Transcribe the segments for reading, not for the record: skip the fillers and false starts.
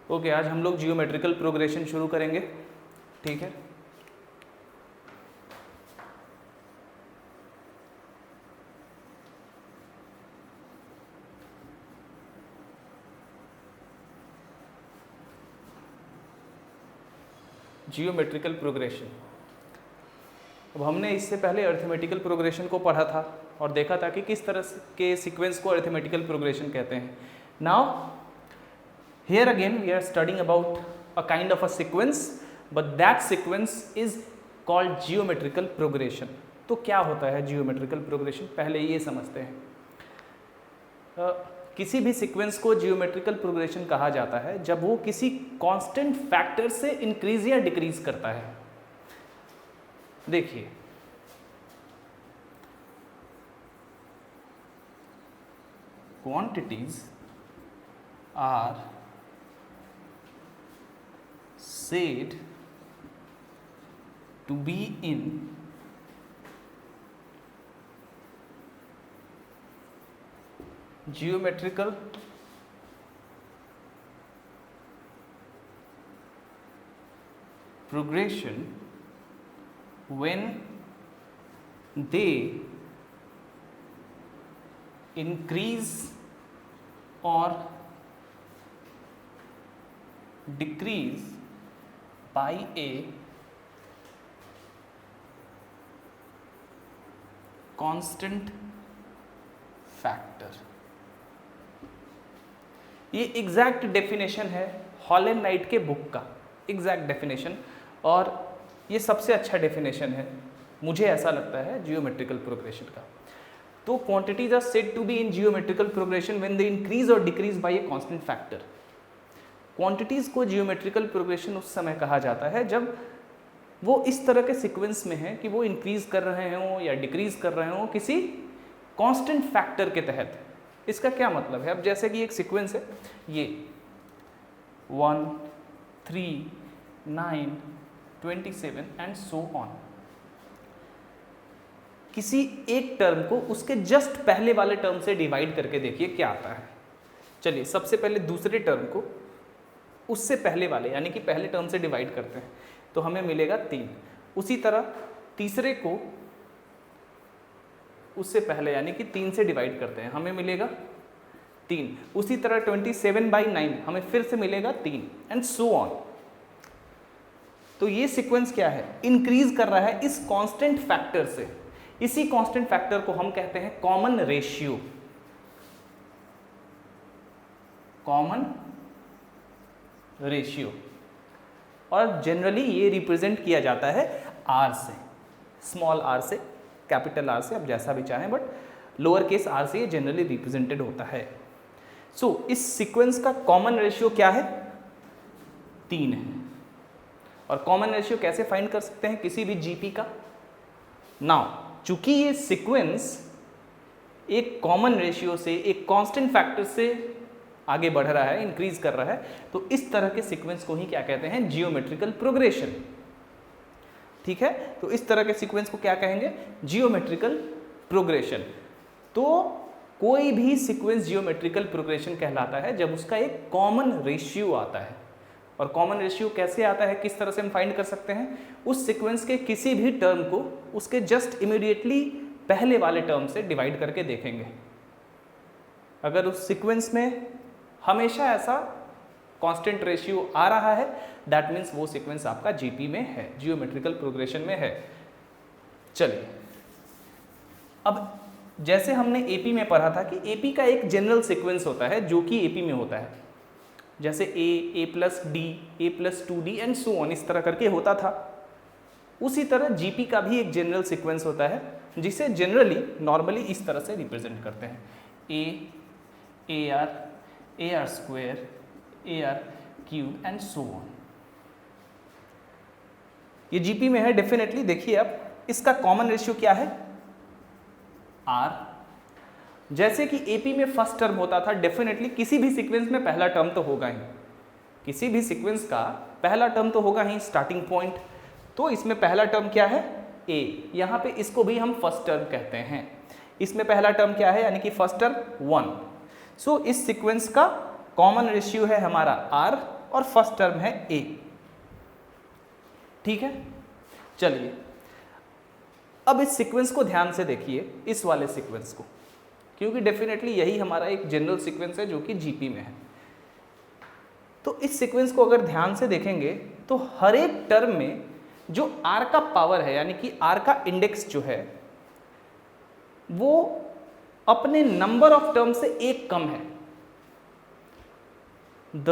Okay, आज हम लोग जियोमेट्रिकल प्रोग्रेशन शुरू करेंगे, ठीक है। जियोमेट्रिकल प्रोग्रेशन, अब हमने इससे पहले अरिथमेटिकल प्रोग्रेशन को पढ़ा था और देखा था कि किस तरह के सीक्वेंस को अरिथमेटिकल प्रोग्रेशन कहते हैं। Now here again we are studying about a kind of a sequence, but that sequence is called geometrical progression। तो क्या होता है geometrical progression, पहले ये समझते हैं। किसी भी सीक्वेंस को जियोमेट्रिकल प्रोग्रेशन कहा जाता है जब वो किसी कांस्टेंट फैक्टर से इंक्रीज या डिक्रीज करता है। देखिए, quantities are said to be in geometrical progression when they increase or decrease by a constant factor। ये एग्जैक्ट डेफिनेशन है हॉलैंड नाइट के बुक का, एग्जैक्ट डेफिनेशन, और ये सबसे अच्छा डेफिनेशन है मुझे ऐसा लगता है जियोमेट्रिकल प्रोग्रेशन का। तो quantities are said to be in geometrical progression when they increase और decrease by a constant factor. Quantities को जियोमेट्रिकल प्रोग्रेशन उस समय कहा जाता है जब वो इस तरह के सीक्वेंस में है कि वो इंक्रीज कर रहे हों या डिक्रीज कर रहे हों किसी कांस्टेंट फैक्टर के तहत। इसका क्या मतलब है? अब जैसे कि एक सीक्वेंस है, ये 1, 3, 9, 27 एंड सो ऑन। किसी एक टर्म को उसके जस्ट पहले वाले टर्म से डिवाइड करके देखिए क्या आता है। चलिए, सबसे पहले दूसरे टर्म को उससे पहले वाले यानी कि पहले टर्म से डिवाइड करते हैं तो हमें मिलेगा 3। उसी तरह तीसरे को उससे पहले यानी कि 3 से डिवाइड करते हैं, हमें मिलेगा 3। उसी तरह 27/9 हमें फिर से मिलेगा 3 एंड सो ऑन। तो ये सीक्वेंस क्या है? इंक्रीज कर रहा है इस कांस्टेंट फैक्टर से। इसी कांस्टेंट फैक्टर को हम कहते हैं कॉमन रेशियो। कॉमन रेशियो, और जनरली ये रिप्रेजेंट किया जाता है आर से, स्मॉल आर से, कैपिटल आर से, आप जैसा भी चाहें, बट लोअर केस आर से ये जनरली रिप्रेजेंटेड होता है। सो इस सीक्वेंस का कॉमन रेशियो क्या है? 3 है। और कॉमन रेशियो कैसे फाइंड कर सकते हैं किसी भी जीपी का? नाउ, चूंकि ये सीक्वेंस एक कॉमन रेशियो से, एक कांस्टेंट फैक्टर से आगे बढ़ रहा है, इंक्रीज कर रहा है, तो इस तरह के सीक्वेंस को ही क्या कहते हैं? Geometrical progression. ठीक है, तो इस तरह के सीक्वेंस को क्या कहेंगे? Geometrical progression. तो कोई भी सीक्वेंस जियोमेट्रिकल प्रोग्रेशन कहलाता है जब उसका एक कॉमन रेशियो आता है। और कॉमन रेशियो कैसे आता है, किस तरह से हम फाइंड कर सकते हैं? उस सीक्वेंस के किसी भी टर्म को उसके जस्ट इमीडिएटली पहले वाले टर्म से डिवाइड करके देखेंगे। अगर उस सीक्वेंस में हमेशा ऐसा कांस्टेंट रेशियो आ रहा है, दैट मीन्स वो सीक्वेंस आपका जीपी में है, जियोमेट्रिकल प्रोग्रेशन में है। चलिए, अब जैसे हमने एपी में पढ़ा था कि एपी का एक जनरल सीक्वेंस होता है जो कि एपी में होता है, जैसे a plus d, a plus 2d and so on, इस तरह करके होता था। उसी तरह जीपी का भी एक जनरल सीक्वेंस होता है जिसे जनरली नॉर्मली इस तरह से रिप्रेजेंट करते हैं, A R square, A R cube and so on. ये जीपी में है डेफिनेटली। देखिए अब इसका कॉमन रेशियो क्या है? आर। जैसे कि एपी में फर्स्ट टर्म होता था, डेफिनेटली किसी भी सीक्वेंस में पहला टर्म तो होगा ही, किसी भी सीक्वेंस का पहला टर्म तो होगा ही, स्टार्टिंग पॉइंट। तो इसमें पहला टर्म क्या है? ए। यहाँ पे इसको भी हम फर्स्ट टर्म कहते हैं। इसमें पहला टर्म क्या है? यानी कि फर्स्ट टर्म 1। सो इस सीक्वेंस का कॉमन रेशियो है हमारा आर, और फर्स्ट टर्म है a। ठीक है, चलिए अब इस सीक्वेंस को ध्यान से देखिए, इस वाले सीक्वेंस को, क्योंकि डेफिनेटली यही हमारा एक जनरल सीक्वेंस है जो कि जीपी में है। तो इस सीक्वेंस को अगर ध्यान से देखेंगे तो हर एक टर्म में जो r का पावर है, यानी कि r का इंडेक्स जो है वो अपने नंबर ऑफ टर्म से एक कम है। The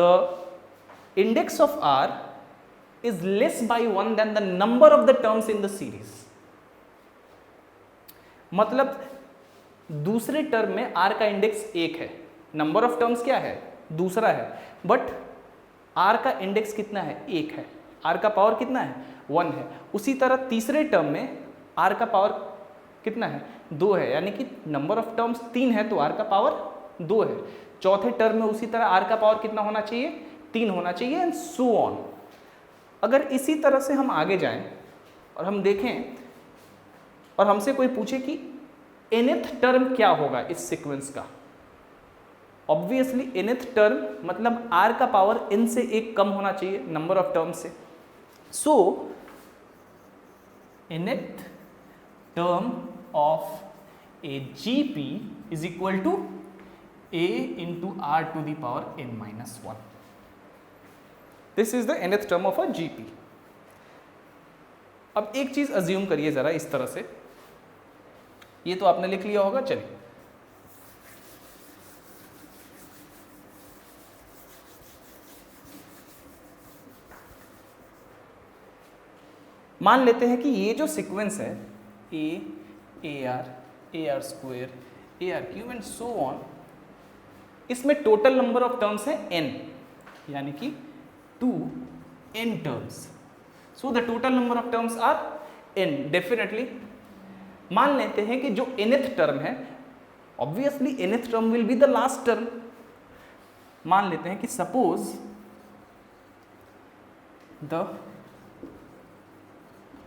index of r is less by 1 than the number of the terms in the series। मतलब दूसरे टर्म में r का इंडेक्स 1 है, नंबर ऑफ टर्म्स क्या है, दूसरा है, बट r का इंडेक्स कितना है, 1 है, r का पावर कितना है, 1 है। उसी तरह तीसरे टर्म में r का पावर कितना है, 2 है, यानी कि नंबर ऑफ टर्म्स 3 है तो r का पावर 2 है। चौथे टर्म में उसी तरह r का पावर कितना होना चाहिए, 3 होना चाहिए, एंड सो ऑन। अगर इसी तरह से हम आगे जाएं और हम देखें और हमसे कोई पूछे कि nth टर्म क्या होगा इस सीक्वेंस का, ऑब्वियसली nth टर्म मतलब r का पावर n से एक कम होना चाहिए नंबर ऑफ टर्म से। So nth term of a GP is equal to a into r to the power n minus 1। This is the nth term of a GP. अब एक चीज assume करिए जरा इस तरह से, ये तो आपने लिख लिया होगा, चलिए मान लेते हैं कि ये जो सीक्वेंस है A R square, A R cube and so on, इसमें टोटल नंबर ऑफ टर्म्स है n, यानी कि 2n terms। So the total number of terms are n definitely। मान लेते हैं कि जो nth टर्म है, obviously nth term will be the last term। मान लेते हैं कि suppose the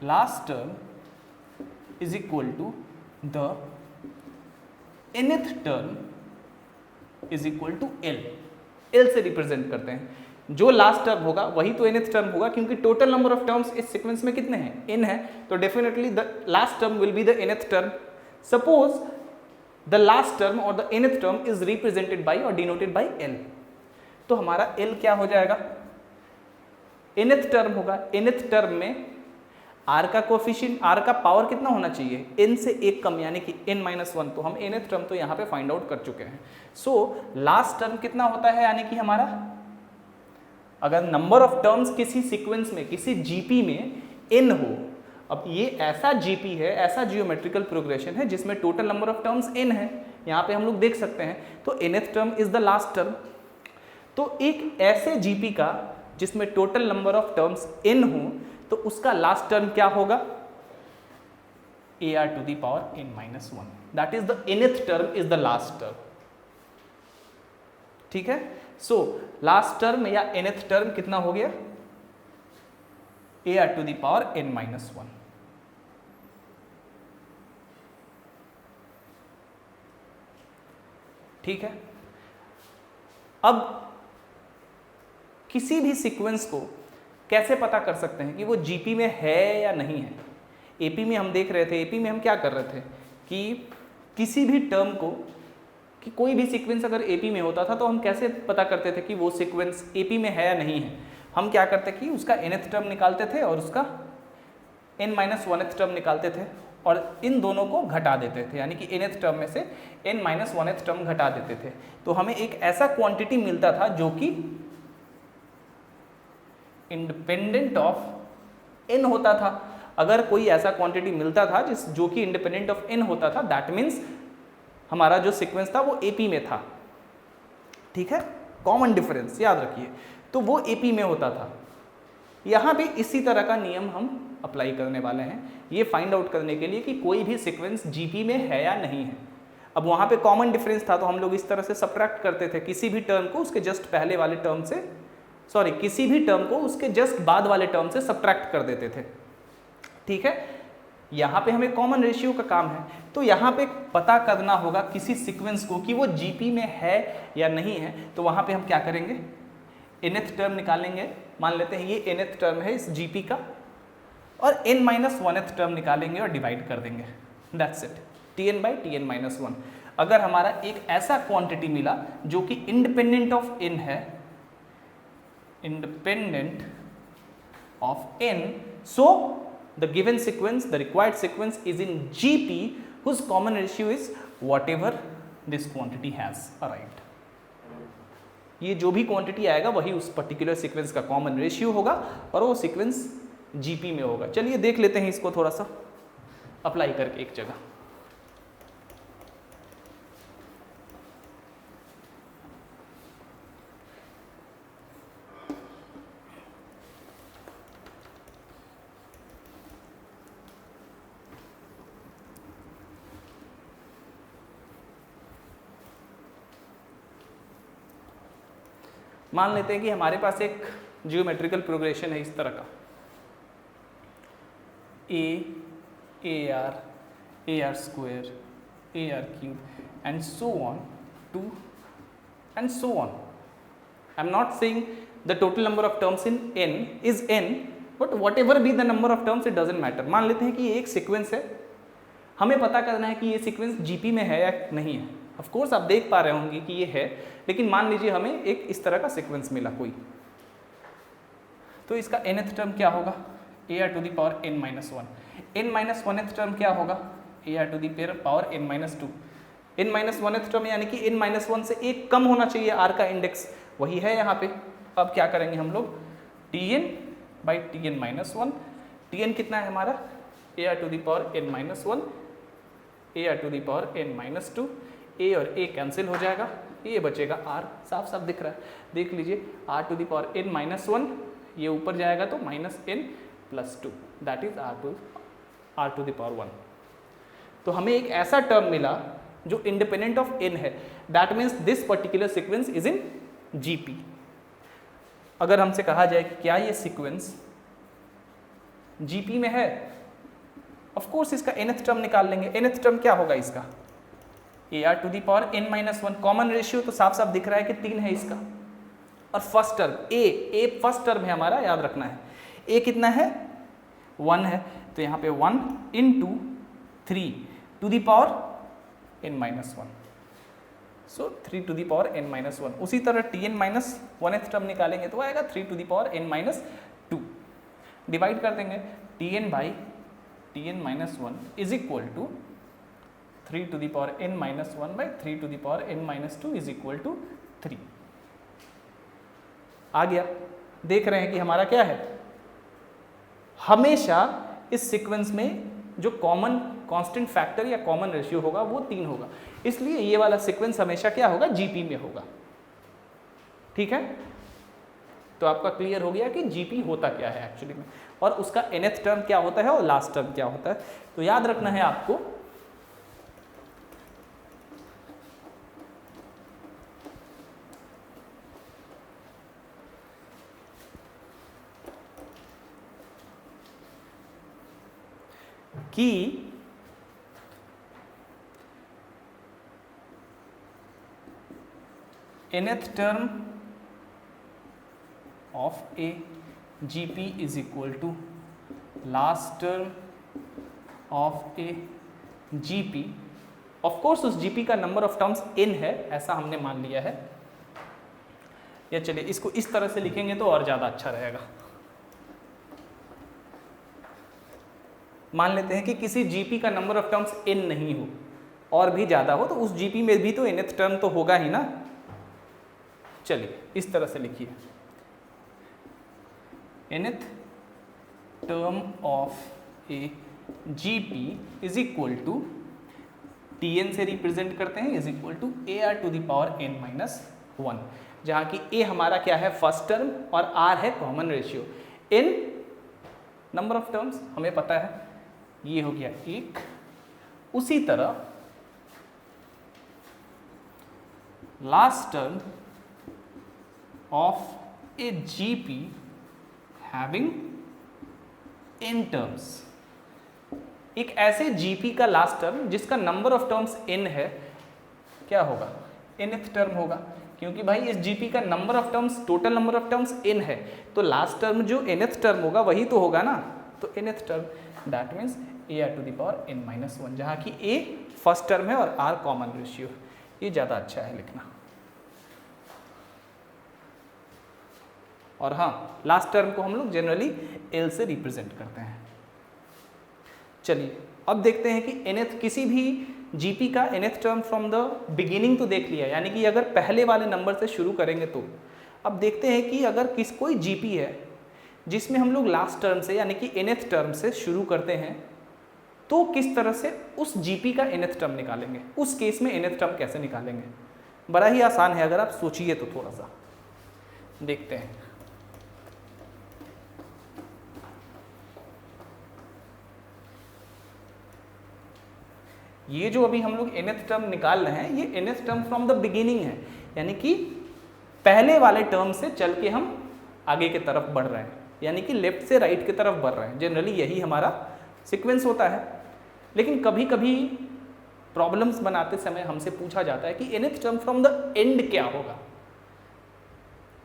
last term is equal to the nth term is equal to L। L से रिप्रेजेंट करते हैं, जो लास्ट टर्म होगा वही तो nth टर्म होगा, क्योंकि टोटल नंबर ऑफ टर्म्स इस सीक्वेंस में कितने हैं, n है, तो definitely the last term will be the nth term. Suppose the last term और the nth term is represented by और डिनोटेड बाय l, तो हमारा l क्या हो जाएगा, nth टर्म होगा। nth टर्म में r का कोफिशिएंट, r का पावर कितना होना चाहिए, n से एक कम, यानी कि n-1, तो हम nth टर्म तो यहाँ पे फाइंड आउट कर चुके हैं। सो लास्ट टर्म कितना होता है, यानी कि हमारा अगर नंबर ऑफ टर्म्स किसी सीक्वेंस में, किसी जीपी में n हो, अब ये ऐसा जीपी है, ऐसा जियोमेट्रिकल प्रोग्रेशन है जिसमें total number of terms n है, यहाँ पे हम लोग देख सकते हैं, तो nth term is the last term. तो एक ऐसे जीपी का जिसमें total number of terms n हो, तो उसका लास्ट टर्म क्या होगा, ar to the power n-1, that is the nth term is the last term. ठीक है, सो लास्ट टर्म या nth टर्म कितना हो गया, ar to the power n-1। ठीक है, अब किसी भी सीक्वेंस को कैसे पता कर सकते हैं कि वो जीपी में है या नहीं है। एपी में हम देख रहे थे, एपी में हम क्या कर रहे थे कि किसी भी टर्म को, कि कोई भी सीक्वेंस अगर एपी में होता था तो हम कैसे पता करते थे कि वो सीक्वेंस एपी में है या नहीं है। हम क्या करते कि उसका nth टर्म निकालते थे और उसका n-1th टर्म निकालते थे और इन दोनों को घटा देते थे, यानी कि nth टर्म में से n-1th टर्म घटा देते थे, तो हमें एक ऐसा क्वांटिटी मिलता था जो कि इंडिपेंडेंट ऑफ n होता था। अगर कोई ऐसा क्वांटिटी मिलता था जो कि इंडिपेंडेंट ऑफ n होता था, दैट मीन्स हमारा जो सीक्वेंस था वो एपी में था। ठीक है, कॉमन डिफरेंस याद रखिए, तो वो एपी में होता था। यहाँ पे इसी तरह का नियम हम अप्लाई करने वाले हैं, ये फाइंड आउट करने के लिए कि कोई भी सीक्वेंस जीपी में है या नहीं है। अब वहाँ पे कॉमन डिफरेंस था तो हम लोग इस तरह से सब्ट्रैक्ट करते थे, किसी भी टर्म को उसके जस्ट पहले वाले टर्म से, सॉरी किसी भी टर्म को उसके जस्ट बाद वाले टर्म से सब्ट्रैक्ट कर देते थे। ठीक है, यहाँ पे हमें कॉमन रेशियो का काम है, तो यहाँ पे पता करना होगा किसी सीक्वेंस को कि वो जीपी में है या नहीं है, तो वहाँ पे हम क्या करेंगे, nth टर्म निकालेंगे, मान लेते हैं ये nth टर्म है इस gp का, और n-1th टर्म निकालेंगे और डिवाइड कर देंगे, दैट्स इट, Tn/Tn-1। अगर हमारा एक ऐसा क्वांटिटी मिला जो कि इंडिपेंडेंट ऑफ n है, independent of n, so the given sequence, the required sequence is in gp whose common ratio is whatever this quantity has arrived। ये जो भी क्वांटिटी आएगा वही उस पर्टिकुलर सीक्वेंस का कॉमन रेशियो होगा और वो सीक्वेंस जीपी में होगा। चलिए देख लेते हैं इसको थोड़ा सा अप्लाई करके एक जगह। मान लेते हैं कि हमारे पास एक जियोमेट्रिकल प्रोग्रेशन है इस तरह का, A R square, A R cube and so on to and so on. I am not saying the total number of terms in n is n, but whatever be the number of terms it doesn't matter. मान लेते हैं कि ये एक sequence है, हमें पता करना है कि ये सीक्वेंस जीपी में है या नहीं है। ऑफ कोर्स आप देख पा रहे होंगे कि ये है, लेकिन मान लीजिए हमें एक इस तरह का सीक्वेंस मिला कोई, तो इसका nth टर्म क्या होगा, ar⁻n-1। n-1th टर्म क्या होगा, ar⁻n-2। n-1th टर्म यानी कि n-1 से एक कम होना चाहिए r का इंडेक्स, वही है यहाँ पे। अब क्या करेंगे हम लोग, Tn/Tn-1, Tn कितना है हमारा, ar⁻n-1, ar⁻n-2, a और a कैंसिल हो जाएगा, ये बचेगा r, साफ साफ दिख रहा है, देख लीजिए r⁻n-1, ये ऊपर जाएगा तो -n+2, दैट इज r⁻1। तो हमें एक ऐसा टर्म मिला जो इंडिपेंडेंट ऑफ n है, that means this particular sequence is in GP. अगर हमसे कहा जाए कि क्या ये सीक्वेंस जीपी में है, ऑफ कोर्स इसका nth टर्म निकाल लेंगे। nth टर्म क्या होगा इसका, ar⁻n-1, कॉमन रेशियो तो साफ साफ दिख रहा है कि 3 है इसका, और first term a first term है हमारा, याद रखना है। a कितना है, 1 है, तो यहाँ पे 1 × 3n-1, सो 3n-1। उसी तरह Tn-1th टर्म निकालेंगे तो आएगा 3n-2, डिवाइड कर देंगे Tn/Tn-1 is equal to 3n-1/3n-2 is equal to 3। आ गया, देख रहे हैं कि हमारा क्या है, हमेशा इस सीक्वेंस में जो कॉमन कांस्टेंट फैक्टर या कॉमन रेशियो होगा वो 3 होगा, इसलिए ये वाला सीक्वेंस हमेशा क्या होगा, जीपी में होगा। ठीक है, तो आपका क्लियर हो गया कि जीपी होता क्या है एक्चुअली में, और उसका nth टर्म क्या होता है और लास्ट टर्म क्या होता है। तो याद रखना है आपको कि nth term of a GP is equal to last term of a GP। of course उस GP का नंबर ऑफ टर्म्स n है, ऐसा हमने मान लिया है। या चलिए इसको इस तरह से लिखेंगे तो और ज़्यादा अच्छा रहेगा। मान लेते हैं कि किसी GP का नंबर ऑफ टर्म्स n नहीं हो और भी ज़्यादा हो, तो उस GP में भी तो nth टर्म तो होगा ही ना। चलिए इस तरह से लिखिए, nth term of a GP is equal to Tn से रिप्रेजेंट करते हैं, इज इक्वल टू ar⁻n-1, जहाँ की a हमारा क्या है, फर्स्ट टर्म, और r है common ratio. n number of terms हमें पता है, ये हो गया 1। उसी तरह last term of a GP having n terms, एक ऐसे GP का लास्ट टर्म जिसका नंबर ऑफ टर्म्स n है, क्या होगा, nth टर्म होगा। क्योंकि भाई इस जीपी का number of terms, total number of terms n है, तो लास्ट टर्म जो nth टर्म होगा वही तो होगा ना, तो nth term that means ar⁻n-1, जहाँ कि a फर्स्ट टर्म है और r कॉमन रेशियो, ये ज़्यादा अच्छा है लिखना। और हाँ, लास्ट टर्म को हम लोग जनरली l से रिप्रेजेंट करते हैं। चलिए अब देखते हैं कि nth किसी भी जीपी का nth term from the beginning तो देख लिया, यानी कि अगर पहले वाले नंबर से शुरू करेंगे तो अब देखते हैं कि अगर कोई जीपी है जिसमें हम लोग लास्ट टर्म से यानी कि nth टर्म से शुरू करते हैं तो किस तरह से उस जीपी का nth टर्म निकालेंगे, उस केस में nth टर्म कैसे निकालेंगे। बड़ा ही आसान है, अगर आप सोचिए तो थोड़ा सा देखते हैं। ये जो अभी हम लोग nth टर्म निकाल रहे हैं, ये nth term from the beginning है, यानी कि पहले वाले टर्म से चल के हम आगे की तरफ बढ़ रहे हैं, यानी कि लेफ्ट से राइट की तरफ बढ़ रहे हैं। जनरली यही हमारा सीक्वेंस होता है, लेकिन कभी कभी प्रॉब्लम्स बनाते समय हमसे पूछा जाता है कि nth term from the end क्या होगा।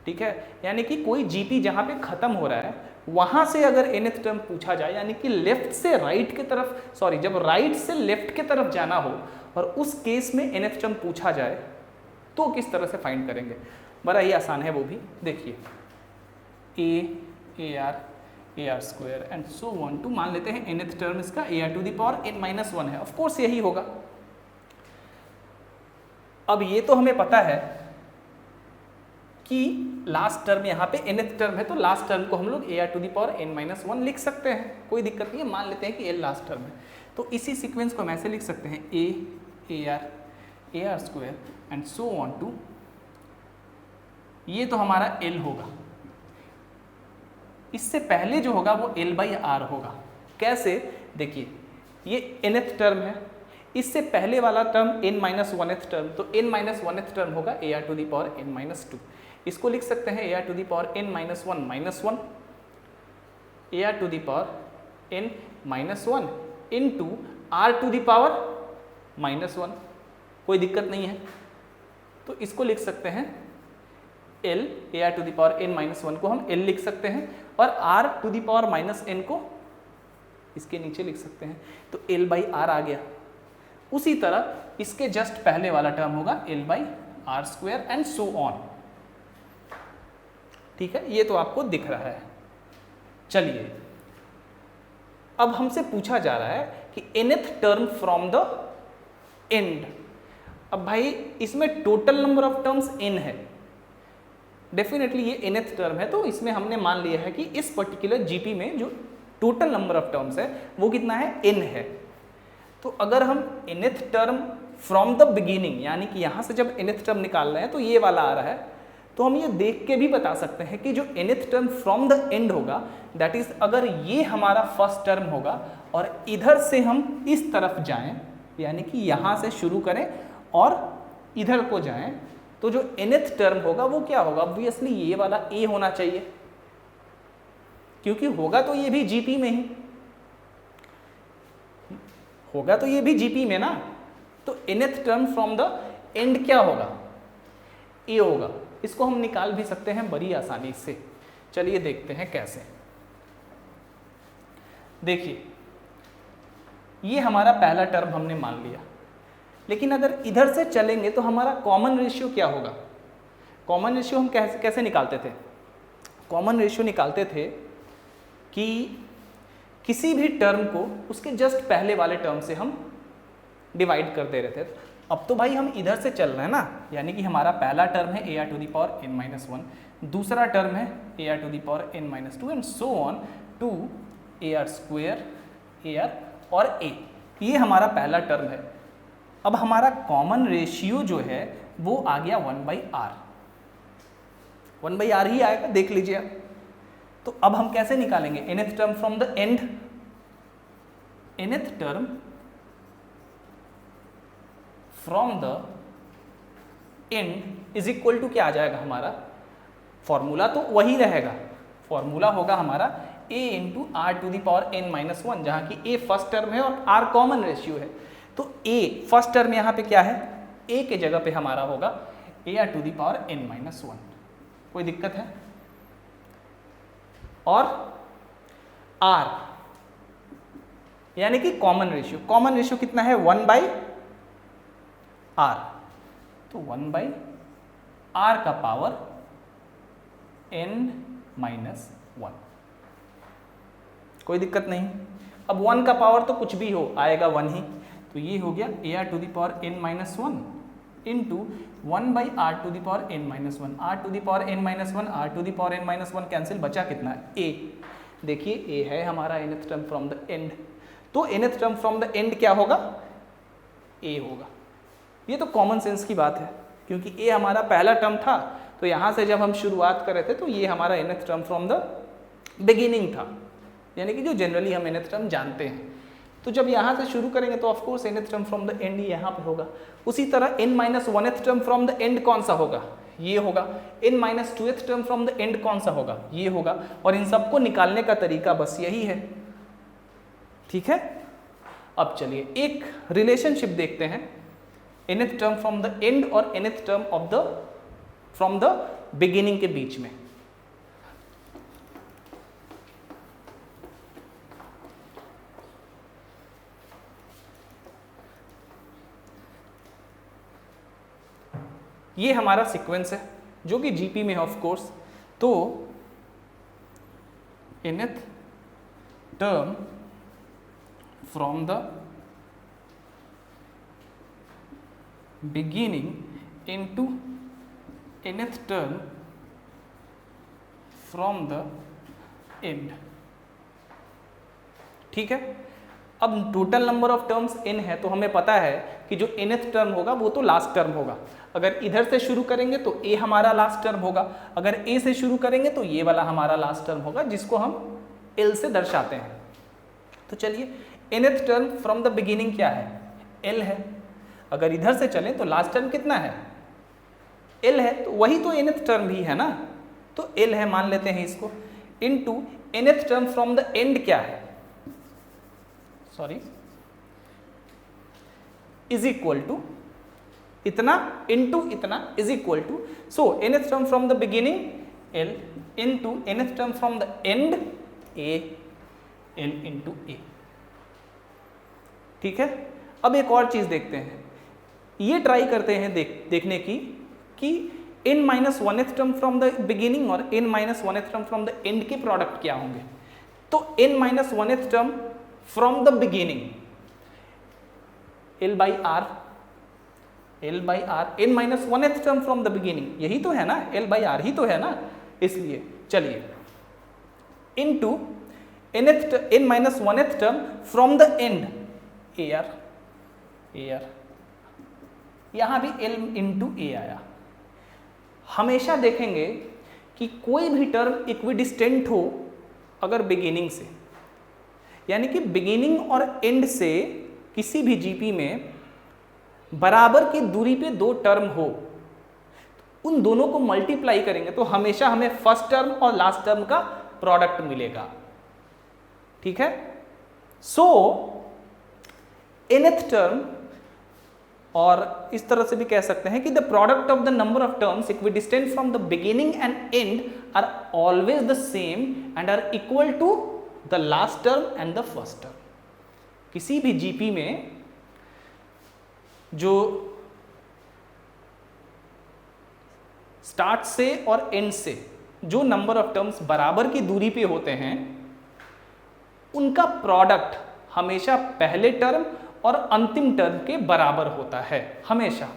ठीक है, यानी कि कोई जीपी जहाँ पे खत्म हो रहा है वहाँ से अगर nth टर्म पूछा जाए, यानी कि लेफ्ट से राइट की तरफ, सॉरी जब राइट से लेफ्ट की तरफ जाना हो और उस केस में nth टर्म पूछा जाए तो किस तरह से फाइंड करेंगे। बड़ा ही आसान है वो भी, देखिए ar square and so on to, मान लेते हैं nth टर्म इसका ar⁻n-1 है, ऑफ कोर्स यही होगा। अब ये तो हमें पता है कि लास्ट टर्म यहाँ पे nth टर्म है, तो लास्ट टर्म को हम लोग ar⁻n-1 लिख सकते हैं, कोई दिक्कत नहीं है। मान लेते हैं कि l लास्ट टर्म है, तो इसी सीक्वेंस को हम ऐसे लिख सकते हैं ar square and so on to, ये तो हमारा l होगा, इससे पहले जो होगा वो l/r होगा। कैसे, देखिए ये nth टर्म है, इससे पहले वाला टर्म n-1th टर्म, तो n-1th टर्म होगा ar⁻n-2, इसको लिख सकते हैं ar⁻n-1 ar⁻n-1 इंटू r⁻−1, कोई दिक्कत नहीं है, तो इसको लिख सकते हैं l, ar⁻n-1 को हम l लिख सकते हैं और r⁻−n को इसके नीचे लिख सकते हैं, तो l/r आ गया। उसी तरह इसके जस्ट पहले वाला टर्म होगा l/r square and so on. ठीक है, ये तो आपको दिख रहा है। चलिए अब हमसे पूछा जा रहा है कि nth term from the and. अब भाई इसमें total number of terms n है, डेफिनेटली ये nth टर्म है, तो इसमें हमने मान लिया है कि इस पर्टिकुलर जीपी में जो टोटल नंबर ऑफ टर्म्स है वो कितना है, n है। तो अगर हम nth term from the beginning, यानी कि यहाँ से जब nth टर्म निकाल रहे हैं तो ये वाला आ रहा है, तो हम ये देख के भी बता सकते हैं कि जो nth term from the and होगा, दैट इज अगर ये हमारा फर्स्ट टर्म होगा और इधर से हम इस तरफ जाएं, यानी कि यहाँ से शुरू करें और इधर को जाएं, तो जो nth टर्म होगा वो क्या होगा, ऑब्वियसली ये वाला a होना चाहिए, क्योंकि होगा तो ये भी जीपी में ही, होगा तो ये भी जीपी में ना, तो nth term from the end क्या होगा, a होगा। इसको हम निकाल भी सकते हैं बड़ी आसानी से। चलिए देखते हैं कैसे। देखिए ये हमारा पहला टर्म हमने मान लिया, लेकिन अगर इधर से चलेंगे तो हमारा कॉमन रेशियो क्या होगा। कॉमन रेशियो हम कैसे निकालते थे, कॉमन रेशियो निकालते थे कि किसी भी टर्म को उसके जस्ट पहले वाले टर्म से हम डिवाइड कर दे रहे थे। अब तो भाई हम इधर से चल रहे हैं ना, यानी कि हमारा पहला टर्म है ar⁻n-1, दूसरा टर्म है ar⁻n-2 and so on to ar square, ar और a, ये हमारा पहला टर्म है। अब हमारा कॉमन रेशियो जो है वो आ गया 1/r, 1/r ही आएगा, देख लीजिए आप। तो अब हम कैसे निकालेंगे nth term from the end, nth term from the end is equal to क्या आ जाएगा, हमारा फॉर्मूला तो वही रहेगा, फॉर्मूला होगा हमारा a इंटू r⁻n-1, जहाँ की a फर्स्ट टर्म है और r कॉमन रेशियो है। तो a फर्स्ट टर्म यहाँ पे क्या है, a के जगह पे हमारा होगा ar⁴n-1। कोई दिक्कत है? और r यानी कि कॉमन रेशियो कितना है? 1/r। तो 1/r का पावर n-1। कोई दिक्कत नहीं। अब 1 का पावर तो कुछ भी हो, आएगा 1 ही। तो ये हो गया ar⁴n-1 into 1/r⁴n-1। r⁴n-1 cancel, बचा कितना? a। देखिए a है हमारा nth term from the and, तो nth term from the end क्या होगा? a होगा। ये तो कॉमन सेंस की बात है, क्योंकि a हमारा पहला टर्म था, तो यहाँ से जब हम शुरुआत कर रहे थे तो ये हमारा nth term from the beginning था, यानी कि जो जनरली हम nth टर्म जानते हैं। तो जब यहाँ से शुरू करेंगे तो of course nth term from the and यहाँ पे होगा। उसी तरह n-1th term from the and कौन सा होगा? ये होगा। n-2th term from the and कौन सा होगा? ये होगा। और इन सबको निकालने का तरीका बस यही है, ठीक है। अब चलिए एक रिलेशनशिप देखते हैं nth term from the and और nth term of the from the beginning के बीच में। ये हमारा सीक्वेंस है जो कि जीपी में है ऑफ कोर्स। तो nth term from the beginning into nth term from the and, ठीक है। अब total number of terms n है, तो हमें पता है कि जो nth टर्म होगा वो तो लास्ट टर्म होगा। अगर इधर से शुरू करेंगे तो a हमारा लास्ट टर्म होगा, अगर a से शुरू करेंगे तो ये वाला हमारा लास्ट टर्म होगा, जिसको हम l से दर्शाते हैं। तो चलिए nth term from the beginning क्या है? l है। अगर इधर से चलें तो लास्ट टर्म कितना है? l है, तो वही तो nth टर्म भी है ना, तो l है मान लेते हैं इसको। Into nth term from the end क्या है? सॉरी, इज इक्वल टू इतना इंटू इतना is equal to, so nth term from the beginning l into nth term from the end a, l into a, ठीक है। अब एक और चीज देखते हैं, ये ट्राई करते हैं देखने की कि n-1th term from the beginning और n-1th term from the and के प्रोडक्ट क्या होंगे। तो n-1th term from the beginning l/r, n-1th term from the beginning, यही तो है ना, l/r ही तो है ना। इसलिए चलिए into n-1th term from the and ar, यहां भी l इंटू a आया। हमेशा देखेंगे कि कोई भी टर्म इक्विडिस्टेंट हो अगर बिगिनिंग से, यानी कि बिगिनिंग और एंड से किसी भी जीपी में बराबर की दूरी पे दो टर्म हो, उन दोनों को मल्टीप्लाई करेंगे तो हमेशा हमें फर्स्ट टर्म और लास्ट टर्म का प्रोडक्ट मिलेगा, ठीक है। सो nth टर्म, और इस तरह से भी कह सकते हैं कि the product of the number of terms equidistant from the beginning and end are always the same and are equal to the last term and the first term. किसी भी जीपी में जो स्टार्ट से और एंड से जो number of terms बराबर की दूरी पे होते हैं, उनका प्रोडक्ट हमेशा पहले टर्म और अंतिम टर्म के बराबर होता है हमेशा।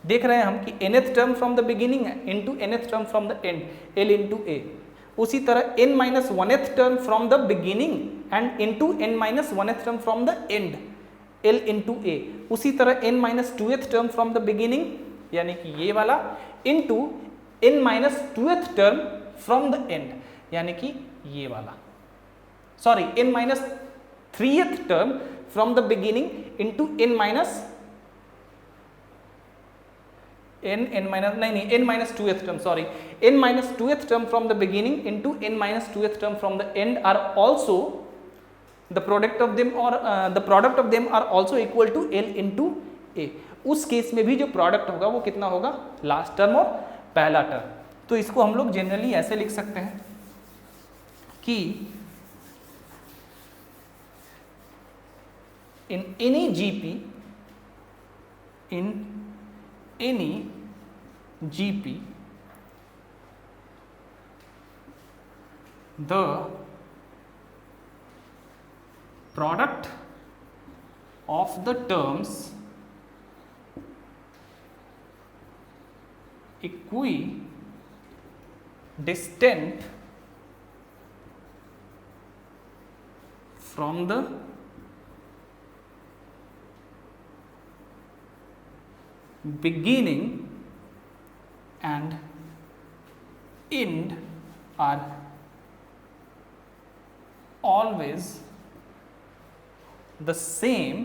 देख रहे हैं हम कि nth term from the beginning into nth term from the and l into a। उसी तरह n-1th term from the beginning and into n-1th term from the and l into a। उसी तरह n-2th term from the beginning, यानी कि ये वाला, into n-2th term from the and, यानी कि ये वाला, sorry n-3th term from the beginning into n-2th term, sorry, n-2th term from the beginning into n-2th term from the end are also the product of them, or the product of them are also equal to l into a। उस case में भी जो product होगा वो कितना होगा, last term और पहला टर्म। तो इसको हम लोग जनरली ऐसे लिख सकते हैं कि in any GP, the product of the terms equidistant from the beginning and end are always the same,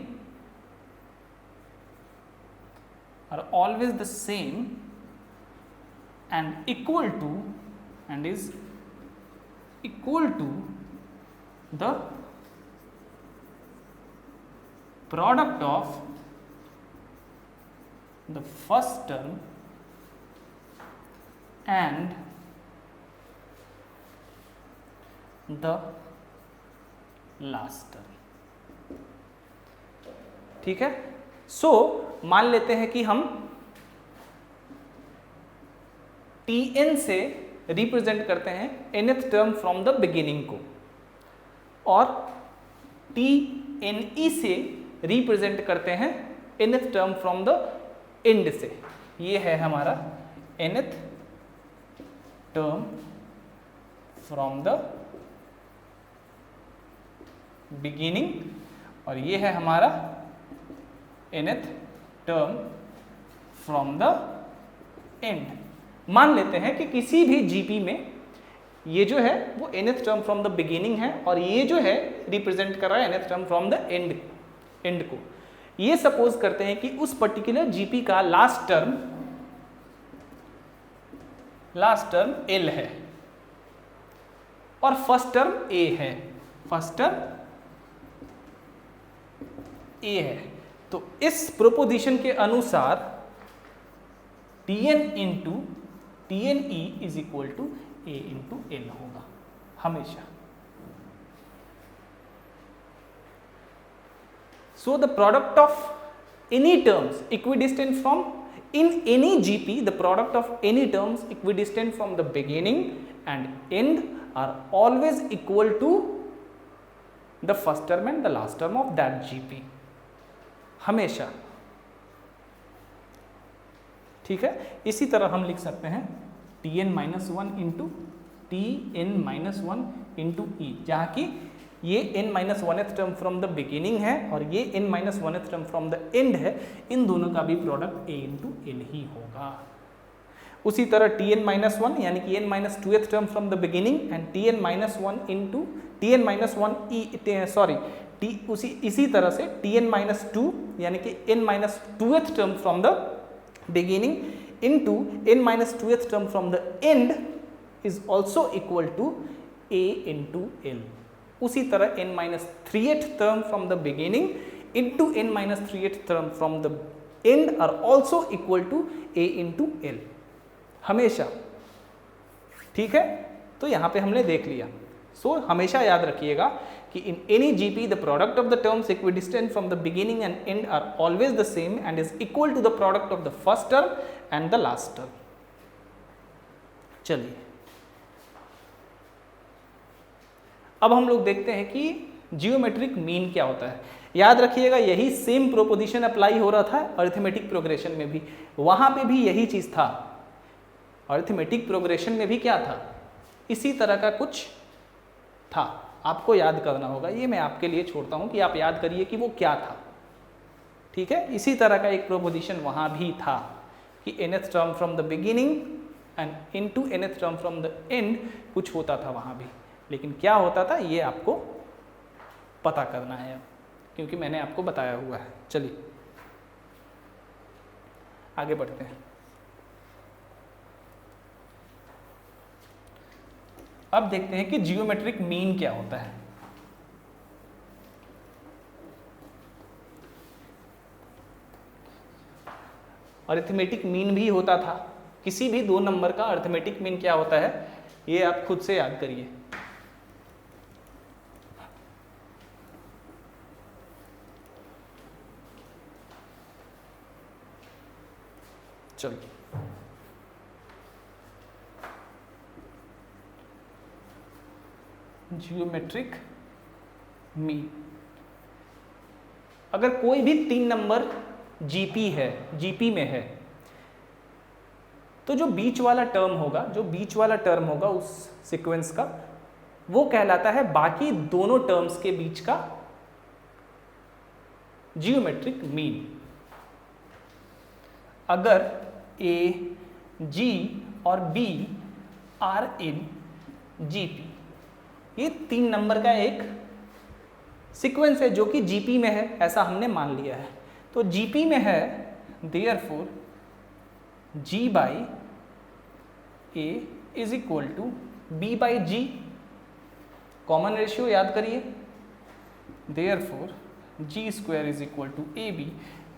and equal to and is equal to the product of the first term and the last term। ठीक है। सो मान लेते हैं कि हम Tn से represent करते हैं nth term from the beginning को, और Tne से रिप्रेजेंट करते हैं nth term from the and से। ये है हमारा nth term from the beginning, और ये है हमारा nth term from the and. मान लेते हैं कि किसी भी जीपी में ये जो है वो nth term from the beginning है, और ये जो है रिप्रेजेंट कर रहा है nth term from the and को। ये सपोज करते हैं कि उस पर्टिकुलर जीपी का लास्ट टर्म एल है और फर्स्ट टर्म ए है, तो इस प्रोपोजिशन के अनुसार Tne is equal to A into L होगा हमेशा। So the product of any terms equidistant from in any GP, the product of any terms equidistant from the beginning and end are always equal to the first term and the last term of that GP, हमेशा। ठीक है। इसी तरह हम लिख सकते हैं Tn-1 into Tn-1 into ई, जहाँ की ये n-1th term from the beginning है और ये n-1th term from the and है। इन दोनों का भी प्रोडक्ट a इंटू एल ही होगा। उसी तरह Tn-1 यानी कि n-2th term from the beginning and Tn-1 into इसी तरह से Tn-2 यानी कि n-2th term from the beginning into n-2th term from the end is also equal to a into l। उसी तरह n-3th term from the beginning into n-3th term from the end are also equal to a into l हमेशा। ठीक है। तो यहाँ पे हमने देख लिया। सो हमेशा याद रखिएगा कि in any GP the product of the terms equidistant from the beginning and end are always the same and is equal to the product of the first term and the last term। चलिए अब हम लोग देखते हैं कि geometric mean क्या होता है। याद रखिएगा यही सेम प्रोपोजिशन अप्लाई हो रहा था अरिथमेटिक प्रोग्रेशन में भी, वहां पे भी यही चीज था। अरिथमेटिक प्रोग्रेशन में भी क्या था, इसी तरह का कुछ था, आपको याद करना होगा। ये मैं आपके लिए छोड़ता हूं कि आप याद करिए कि वो क्या था। ठीक है। इसी तरह का एक प्रोपोजिशन वहां भी था कि nth term from the beginning and into nth term from the and कुछ होता था वहां भी, लेकिन क्या होता था ये आपको पता करना है क्योंकि मैंने आपको बताया हुआ है। चलिए आगे बढ़ते हैं। अब देखते हैं कि जियोमेट्रिक मीन क्या होता है। अरिथमेटिक मीन भी होता था। किसी भी दो नंबर का अरिथमेटिक मीन क्या होता है, ये आप खुद से याद करिए। चलो, जियोमेट्रिक मीन। अगर कोई भी 3 नंबर जीपी है, जीपी में है, तो जो बीच वाला टर्म होगा उस सीक्वेंस का, वो कहलाता है बाकी दोनों टर्म्स के बीच का जियोमेट्रिक मीन। अगर ए, जी और बी आर इन जीपी, ये 3 नंबर का एक सीक्वेंस है जो कि जीपी में है, ऐसा हमने मान लिया है। तो जीपी में है, therefore G by A is equal to B by G. Common ratio याद करिए, therefore G square is equal to A B,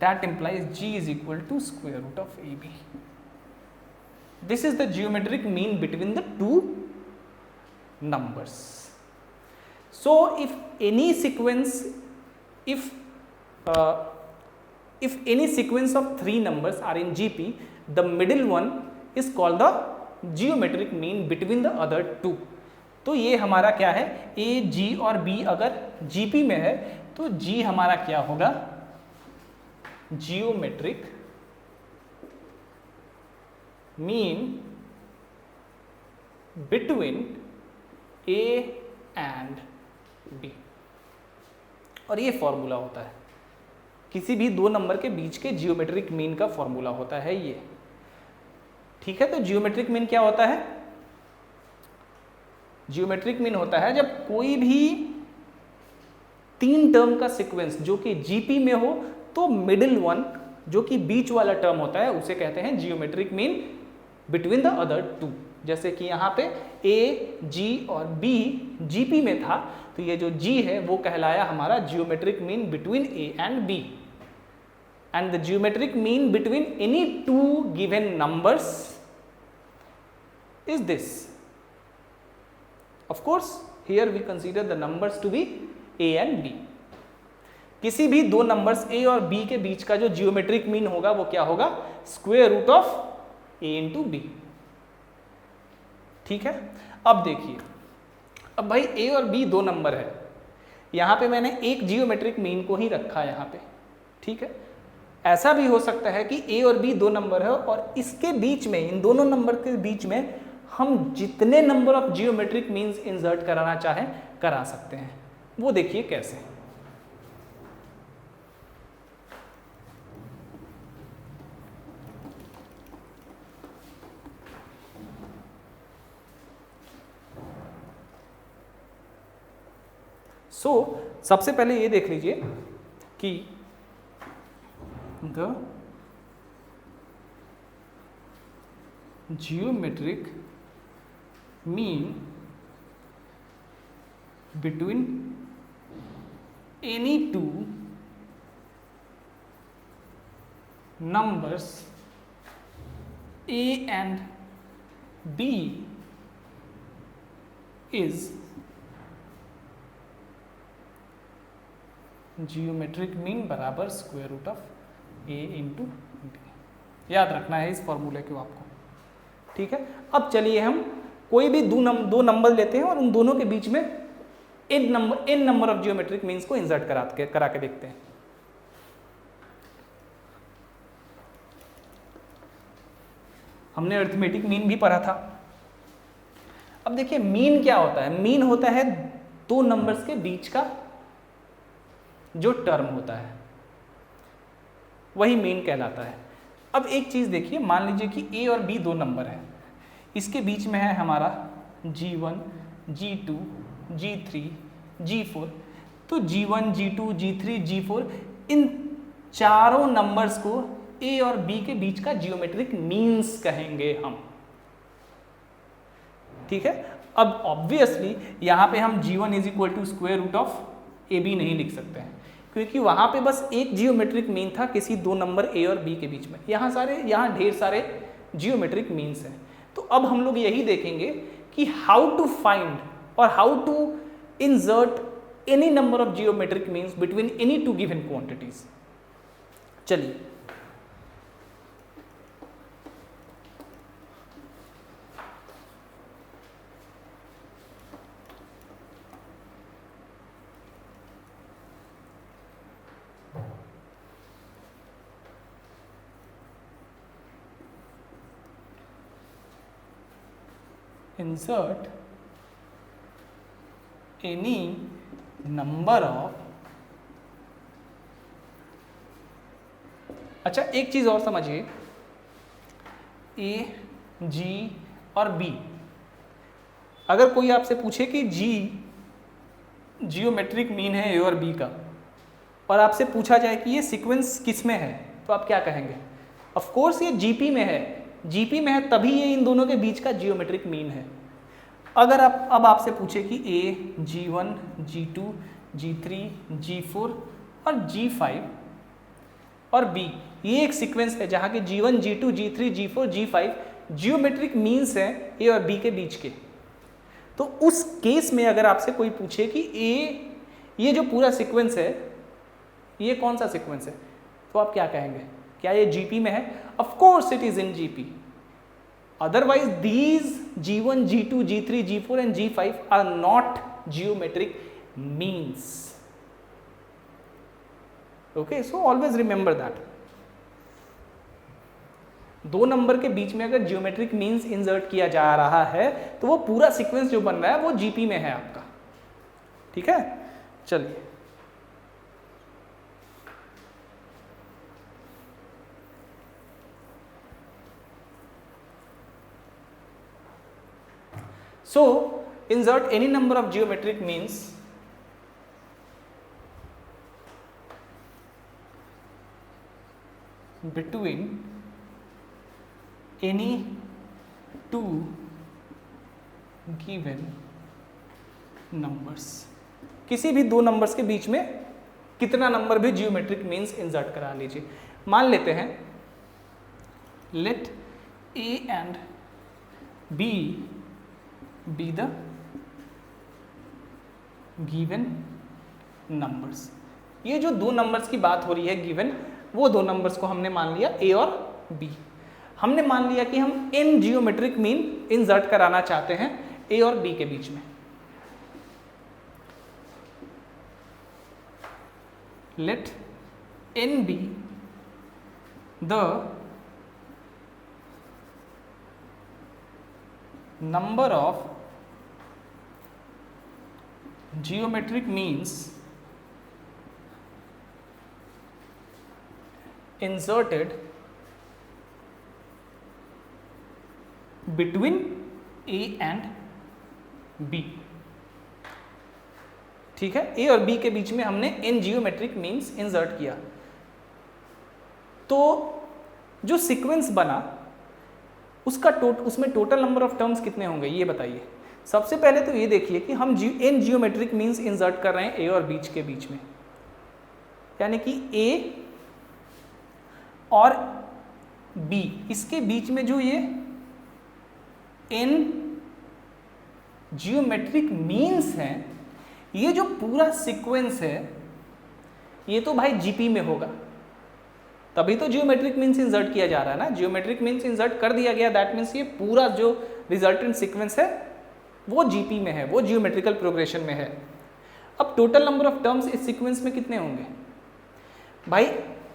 that implies G is equal to square root of A B. This is the geometric mean between the two numbers. So if any sequence of 3 numbers are in GP, the middle one is called the geometric mean between the other two. तो ये हमारा क्या है, A, G और B अगर GP में है तो G हमारा क्या होगा, geometric mean between A and B। और ये फॉर्मूला होता है, किसी भी दो नंबर के बीच के जियोमेट्रिक मीन का फॉर्मूला होता है ये। ठीक है, तो जियोमेट्रिक मीन क्या होता है, जियोमेट्रिक मीन होता है जब कोई भी 3 टर्म का सीक्वेंस जो कि जीपी में हो, तो मिडिल वन जो कि बीच वाला टर्म होता है उसे कहते हैं geometric mean between the other two. जैसे कि यहाँ पे ए, जी और बी जीपी में था, तो ये जो जी है वो कहलाया हमारा geometric mean between A and B. And the geometric mean between any two given numbers is this. Of course here we consider the numbers to be A and B. किसी भी दो नंबर्स ए और बी के बीच का जो geometric mean होगा वो क्या होगा, square root of A into B. ठीक है, अब देखिए, अब भाई ए और बी दो नंबर है, यहाँ पे मैंने एक जियोमेट्रिक मीन को ही रखा है यहाँ पे। ठीक है, ऐसा भी हो सकता है कि ए और बी दो नंबर है और इसके बीच में, इन दोनों नंबर के बीच में हम जितने number of geometric means insert कराना चाहें करा सकते हैं। वो देखिए कैसे। सबसे पहले ये देख लीजिए कि the geometric mean between any two numbers A and B is geometric mean बराबर square root of A into b. याद रखना है इस फॉर्मूले को आपको। ठीक है, अब चलिए हम कोई भी दो नंबर लेते हैं और उन दोनों के बीच में N number of geometric means को इंसर्ट करा के देखते हैं। हमने अरिथमेटिक मीन भी पढ़ा था। अब देखिए मीन क्या होता है, मीन होता है दो नंबर्स के बीच का जो टर्म होता है वही मीन कहलाता है। अब एक चीज देखिए, मान लीजिए कि ए और बी दो नंबर है, इसके बीच में है हमारा G1, G2, G3, G4। तो G1, G2, G3, G4 इन चारों नंबर्स को ए और बी के बीच का जियोमेट्रिक मीन्स कहेंगे हम। ठीक है, अब ऑब्वियसली यहां पे हम G1 is equal to square root of A B नहीं लिख सकते हैं, क्योंकि वहाँ पे बस एक जियोमेट्रिक मीन था किसी दो नंबर ए और बी के बीच में। यहाँ ढेर सारे जियोमेट्रिक मीन्स हैं। तो अब हम लोग यही देखेंगे कि हाउ टू फाइंड और how to insert any number of geometric means between any two given quantities. चलिए, insert any number of, अच्छा एक चीज और समझिए, ए, जी और बी, अगर कोई आपसे पूछे कि जी जियोमेट्रिक मीन है ए और बी का, और आपसे पूछा जाए कि ये सीक्वेंस किस में है, तो आप क्या कहेंगे? ऑफ कोर्स ये जीपी में है। जीपी में है तभी ये इन दोनों के बीच का जियोमेट्रिक मीन है। अगर आप अब आपसे पूछे कि ए, G1, G2, G3, G4 और G5 और B, ये एक सीक्वेंस है जहाँ के G1, G2, G3, G4, G5 geometric means हैं ए और बी के बीच के। तो उस केस में अगर आपसे कोई पूछे कि ये जो पूरा सीक्वेंस है ये कौन सा सीक्वेंस है, तो आप क्या कहेंगे? क्या ये जीपी में है? Of course it is in GP. Otherwise, these G1, G2, G3, G4 and G5 are not geometric means. Okay, so always remember that. दो नंबर के बीच में अगर जियोमेट्रिक मीन्स इंसर्ट किया जा रहा है तो वो पूरा सीक्वेंस जो बन रहा है वो जीपी में है आपका। ठीक है, चलिए so insert any number of geometric means between any two given numbers। किसी भी दो नंबर्स के बीच में कितना नंबर भी जियोमेट्रिक मीन्स इंसर्ट करा लीजिए। मान लेते हैं let a and b be the given numbers। ये जो दो नंबर्स की बात हो रही है गिवन, वो दो नंबर्स को हमने मान लिया a और b। हमने मान लिया कि हम n जियोमेट्रिक मीन इंसर्ट कराना चाहते हैं a और b के बीच में। let n be the number of geometric means inserted between a and b। ठीक है, a और b के बीच में हमने n जियोमेट्रिक मीन्स इंसर्ट किया, तो जो सीक्वेंस बना उसका उसमें टोटल नंबर ऑफ टर्म्स कितने होंगे ये बताइए। सबसे पहले तो ये देखिए कि हम n जियोमेट्रिक मीन्स इंसर्ट कर रहे हैं a और b के बीच में, यानी कि a और b इसके बीच में जो ये n जियोमेट्रिक मीन्स हैं, ये जो पूरा सीक्वेंस है ये तो भाई जीपी में होगा, तभी तो जियोमेट्रिक मीन्स इंसर्ट किया जा रहा है ना। जियोमेट्रिक मीन्स इंसर्ट कर दिया गया, दैट मीन्स ये पूरा जो रिजल्टेंट सीक्वेंस है वो जीपी में है, वो जियोमेट्रिकल प्रोग्रेशन में है। अब टोटल नंबर ऑफ टर्म्स इस सीक्वेंस में कितने होंगे भाई?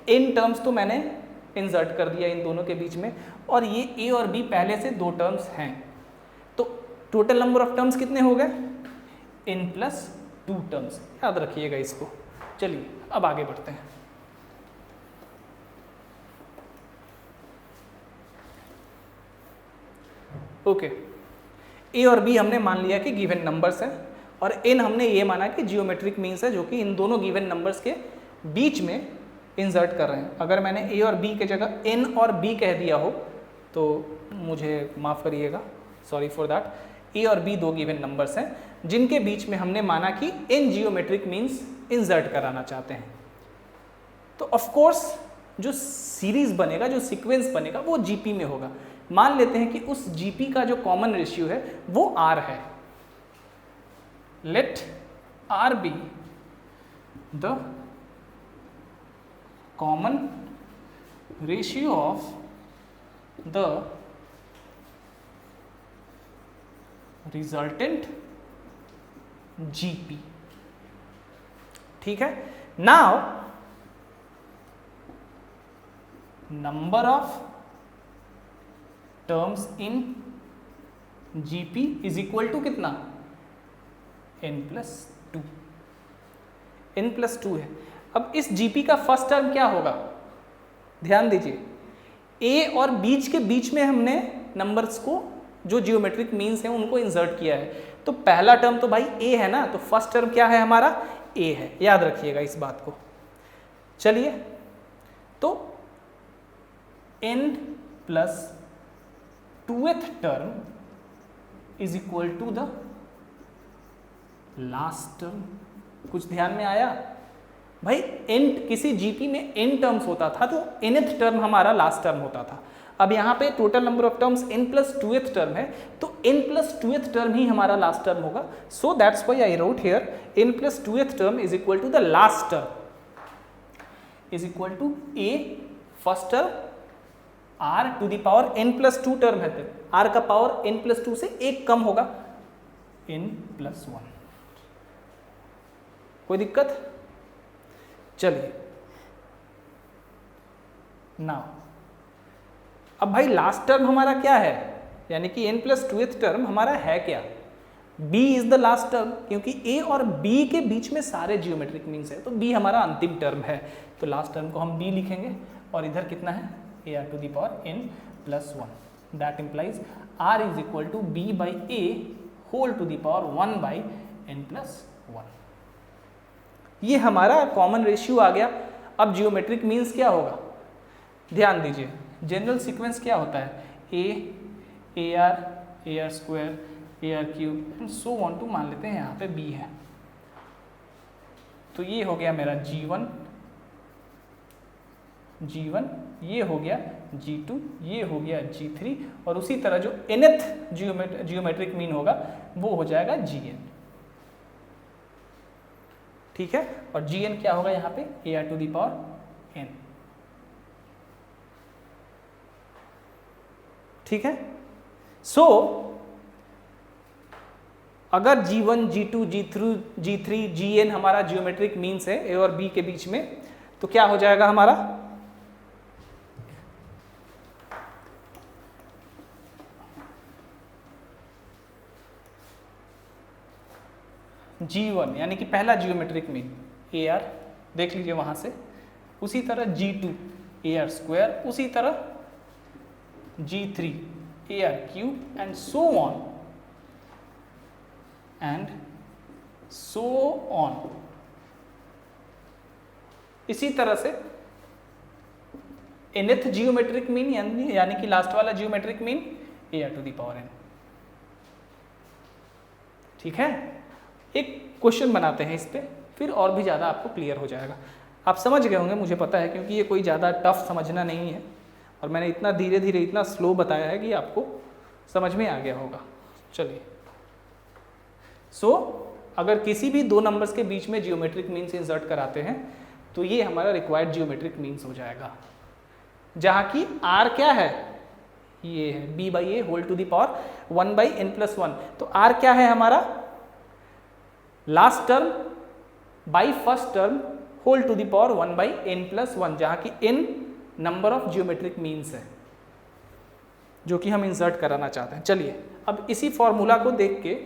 n टर्म्स तो मैंने इंसर्ट कर दिया इन दोनों के बीच में, और ये a और b पहले से दो टर्म्स हैं, तो टोटल नंबर ऑफ टर्म्स कितने हो गए? n प्लस 2 टर्म्स, याद रखिएगा इसको। चलिए अब आगे बढ़ते हैं। ओके, a और b हमने मान लिया कि गिवन नंबर्स हैं, और n हमने ये माना कि जियोमेट्रिक मीन्स है जो कि इन दोनों गिवन नंबर्स के बीच में इंसर्ट कर रहे हैं। अगर मैंने a और b के जगह n और b कह दिया हो तो मुझे माफ़ करिएगा, सॉरी फॉर दैट। a और b दो गिवन नंबर्स हैं जिनके बीच में हमने माना कि n जियोमेट्रिक मीन्स इंसर्ट कराना चाहते हैं। तो ऑफ कोर्स जो सीरीज बनेगा, जो सीक्वेंस बनेगा वो जीपी में होगा। मान लेते हैं कि उस जीपी का जो कॉमन रेशियो है वो आर है। Let R be the common ratio of the resultant GP. ठीक है, now number of terms in GP is equal to कितना, n+2। n+2 है। अब इस जीपी का फर्स्ट टर्म क्या होगा, ध्यान दीजिए, a और बीच के बीच में हमने नंबर्स को जो जियोमेट्रिक मीन्स हैं उनको इंसर्ट किया है। तो पहला टर्म तो भाई a है ना, तो फर्स्ट टर्म क्या है हमारा, a है, याद रखिएगा इस बात को। चलिए, तो n+2th term is equal to the last term. कुछ ध्यान में आया भाई, n किसी जीपी में n टर्म्स होता था तो nth टर्म हमारा लास्ट टर्म होता था। अब यहाँ पे total number of terms n+2th term है, तो n+2th टर्म ही हमारा लास्ट टर्म होगा। So that's why I wrote here n+2th term is equal to the last term is equal to a first term r to the power n+2 term है, तो r का power n+2 से एक कम होगा, n+1। कोई दिक्कत? चलिए, नाउ अब भाई लास्ट टर्म हमारा क्या है, यानी कि n+2th टर्म हमारा है क्या, b is the last term, क्योंकि a और b के बीच में सारे जियोमेट्रिक मीन्स है, तो b हमारा अंतिम टर्म है। तो लास्ट टर्म को हम b लिखेंगे, और इधर कितना है, ar to the power n+1। That implies r is equal to b by a whole to the power 1 by n+1। ये हमारा कॉमन रेशियो आ गया। अब जियोमेट्रिक मीन्स क्या होगा, ध्यान दीजिए, जनरल सीक्वेंस क्या होता है, ar square ar³ and so on to, मान लेते हैं यहाँ पे b है, तो ये हो गया मेरा g1, ये हो गया g2, ये हो गया g3, और उसी तरह जो nth जियोमेट्रिक मीन होगा वो हो जाएगा gn। ठीक है, और gn क्या होगा यहाँ पे, ar to the power n। ठीक है, सो अगर g1, g2, g3, gn हमारा जियोमेट्रिक मीन्स है a और b के बीच में, तो क्या हो जाएगा हमारा, g1 यानी कि पहला जियोमेट्रिक मीन ar, देख लीजिए वहां से, उसी तरह g2 ar स्क्वायर, उसी तरह g3 ar³ and so on. इसी तरह से nth जियोमेट्रिक मीन यानी कि लास्ट वाला geometric mean ar to the power n। ठीक है, एक क्वेश्चन बनाते हैं इस पे, फिर और भी ज़्यादा आपको क्लियर हो जाएगा। आप समझ गए होंगे, मुझे पता है, क्योंकि ये कोई ज़्यादा टफ समझना नहीं है, और मैंने इतना धीरे धीरे इतना स्लो बताया है कि आपको समझ में आ गया होगा। चलिए, सो अगर किसी भी दो नंबर्स के बीच में जियोमेट्रिक मीन्स इंसर्ट कराते हैं तो ये हमारा रिक्वायर्ड जियोमेट्रिक मीन्स हो जाएगा, जहाँ की r क्या है, ये है b by A whole to the power 1 by n+1। तो r क्या है हमारा, last term by first term whole to the power 1 by n+1, जहाँ की n number of geometric means है जो कि हम इंसर्ट कराना चाहते हैं। चलिए, अब इसी फॉर्मूला को देख के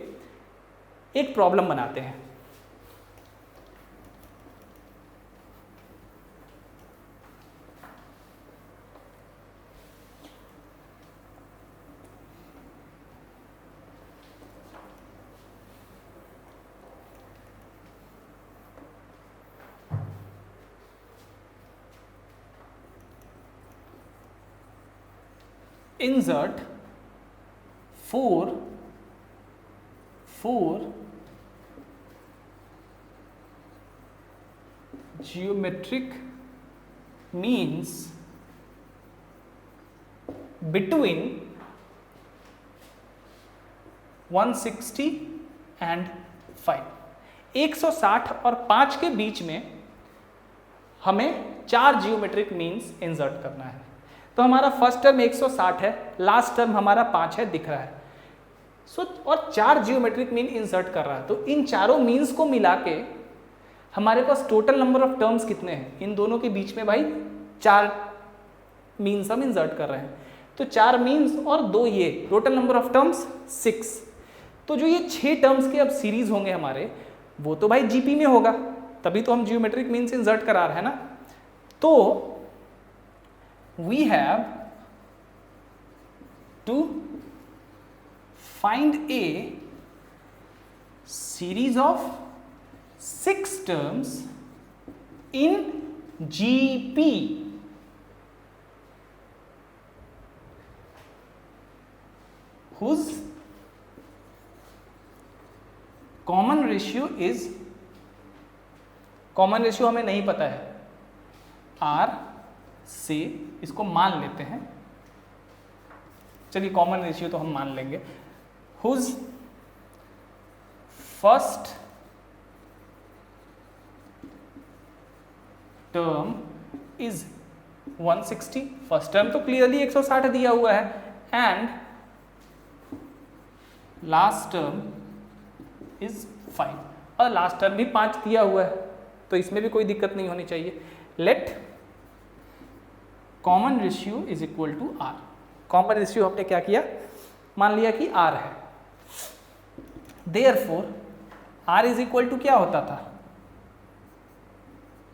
एक प्रॉब्लम बनाते हैं। Insert four geometric means between 160 and 5। 160 और 5 के बीच में हमें 4 जियोमेट्रिक मीन्स इंसर्ट करना है। तो हमारा फर्स्ट टर्म 160 है, लास्ट टर्म हमारा 5 है, दिख रहा है। और 4 जियोमेट्रिक मीन इंसर्ट कर रहा है, तो इन चारों मीन्स को मिला के हमारे पास टोटल नंबर ऑफ टर्म्स कितने हैं? इन दोनों के बीच में भाई 4 मीन्स हम इंसर्ट कर रहे हैं, तो 4 मीन्स और 2 ये, टोटल नंबर ऑफ टर्म्स 6। तो जो ये 6 टर्म्स के अब सीरीज होंगे हमारे, वो तो भाई जीपी में होगा, तभी तो हम जियोमेट्रिक मीन्स इंसर्ट करा रहे हैं ना। तो we have to find a series of 6 terms in GP whose common ratio is, common ratio हमें नहीं पता है, R से इसको मान लेते हैं, चलिए कॉमन रेशियो तो हम मान लेंगे, whose first term is 160, first term तो क्लियरली 160 दिया हुआ है, एंड लास्ट टर्म इज 5, और लास्ट टर्म भी 5 दिया हुआ है, तो इसमें भी कोई दिक्कत नहीं होनी चाहिए। Let common ratio is equal to R. Common ratio हमने क्या किया, मान लिया कि आर है, therefore R is equal to क्या होता था,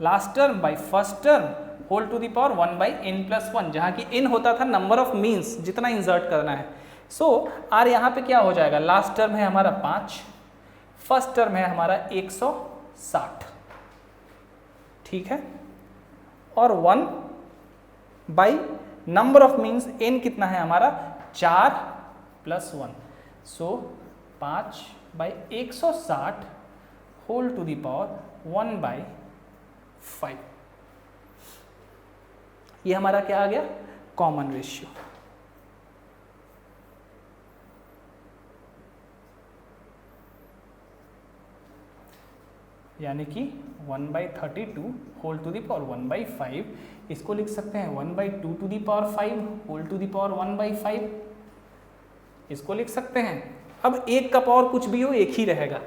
last term by first term whole to the power 1 by n plus 1, जहां की n होता था नंबर ऑफ मीन्स जितना इंसर्ट करना है। सो आर यहाँ पे क्या हो जाएगा, लास्ट टर्म है हमारा 5, फर्स्ट टर्म है हमारा 160, ठीक है, और 1 by number of means n कितना है हमारा 4 plus 1, so 5 by 160 whole to the power 1 by 5, ये हमारा क्या आ गया, कॉमन रेशियो। यानी कि 1 by 32 whole to the power 1 by 5, इसको लिख सकते हैं 1 by 2 to the power 5 whole to the power 1 by 5, इसको लिख सकते हैं। अब 1 का पावर कुछ भी हो एक ही रहेगा,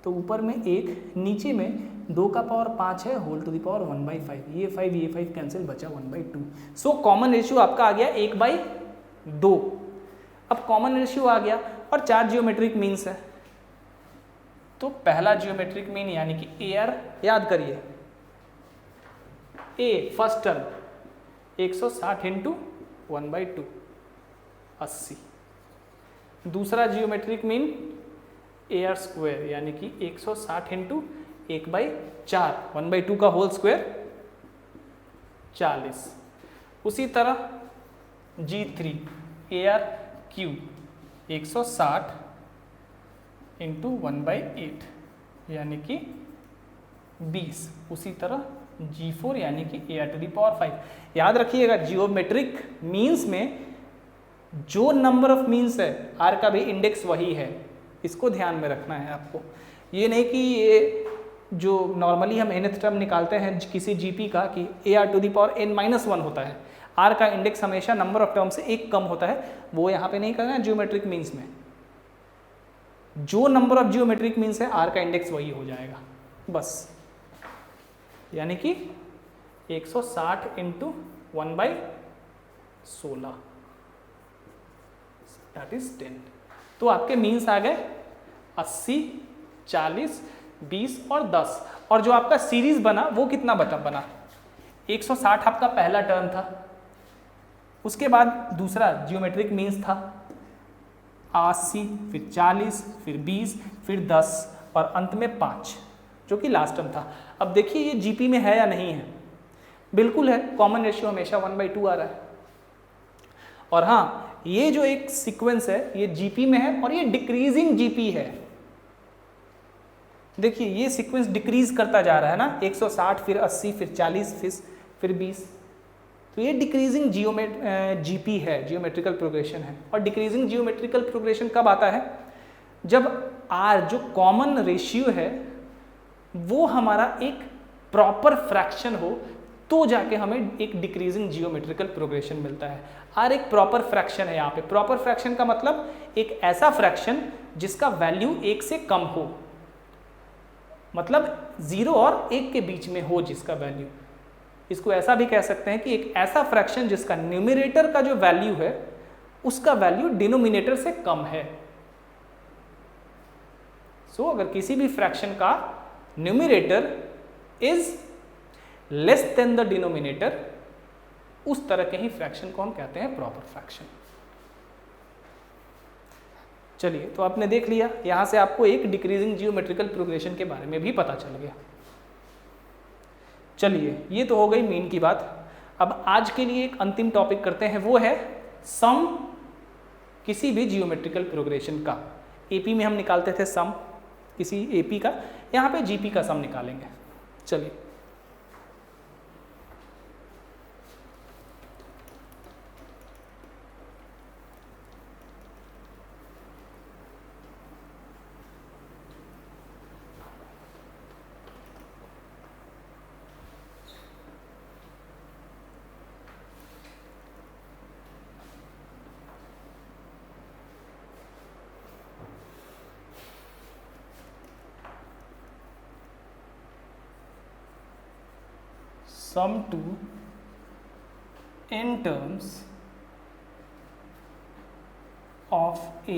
तो ऊपर में 1, नीचे में 2 का पावर 5 है whole to the power 1 by 5, ये 5 कैंसिल, बचा 1 बाई 2। सो कॉमन रेशियो आपका आ गया 1 बाई 2। अब कॉमन रेशियो आ गया और 4 जियोमेट्रिक मीन्स है, तो पहला जियोमेट्रिक मीन यानी कि ए आर याद करिए, ए फर्स्ट टर्म 160 इंटू 1 बाई 2 80, दूसरा जियोमेट्रिक मीन ए आर स्क्वायर यानी कि 160 इंटू 1 बाई 4, 1 बाई 2 का होल स्क्वायर 40, उसी तरह G3 A R cube 160 into 1 by 8 यानी कि 20, उसी तरह G4 यानी कि A R to the power 5। याद रखिएगा जियोमेट्रिक मीन्स में जो नंबर ऑफ मीन्स है आर का भी इंडेक्स वही है, इसको ध्यान में रखना है आपको। ये नहीं कि ये जो नॉर्मली हम nth टर्म निकालते हैं किसी जीपी का कि A R to the power n-1 होता है, आर का इंडेक्स हमेशा नंबर ऑफ टर्म से 1 कम होता है, वो यहाँ पे नहीं करना है जियोमेट्रिक मीन्स में। जो नंबर ऑफ जियोमेट्रिक मीन्स है आर का इंडेक्स वही हो जाएगा बस, यानी कि 160 इंटू 1 बाई 16 दैट इज 10। तो आपके मीन्स आ गए 80, 40, 20 और 10, और जो आपका सीरीज बना वो कितना बना 160 आपका पहला टर्म था, उसके बाद दूसरा जियोमेट्रिक मीन्स था 80, फिर 40, फिर 20, फिर 10 और अंत में 5 जो कि लास्ट टर्म था। अब देखिए ये जीपी में है या नहीं है, बिल्कुल है, कॉमन रेशियो हमेशा 1/2 आ रहा है। और हाँ, ये जो एक सीक्वेंस है ये जीपी में है और ये डिक्रीजिंग जीपी है। देखिए ये सीक्वेंस डिक्रीज करता जा रहा है ना, 160 फिर 80 फिर 40 फिर 20, तो ये डिक्रीजिंग जीपी है, जियोमेट्रिकल प्रोग्रेशन है। और डिक्रीजिंग जियोमेट्रिकल प्रोग्रेशन कब आता है? जब आर जो कॉमन रेशियो है वो हमारा एक प्रॉपर फ्रैक्शन हो, तो जाके हमें एक डिक्रीजिंग जियोमेट्रिकल प्रोग्रेशन मिलता है। आर एक प्रॉपर फ्रैक्शन है। यहाँ पे प्रॉपर फ्रैक्शन का मतलब एक ऐसा फ्रैक्शन जिसका वैल्यू 1 से कम हो, मतलब 0 और 1 के बीच में हो जिसका वैल्यू। इसको ऐसा भी कह सकते हैं कि एक ऐसा फ्रैक्शन जिसका न्यूमरेटर का जो वैल्यू है उसका वैल्यू डिनोमिनेटर से कम है। सो अगर किसी भी फ्रैक्शन का numerator is less than the denominator, उस तरह के ही फ्रैक्शन को हम कहते हैं प्रॉपर फ्रैक्शन। चलिए, तो आपने देख लिया, यहां से आपको एक डिक्रीजिंग जियोमेट्रिकल प्रोग्रेशन के बारे में भी पता चल गया। चलिए, ये तो हो गई मीन की बात। अब आज के लिए एक अंतिम टॉपिक करते हैं, वो है सम किसी भी जियोमेट्रिकल प्रोग्रेशन का। एपी में हम निकालते थे सम किसी एपी का, यहाँ पे जीपी का सम निकालेंगे। चलिए, sum to n terms of a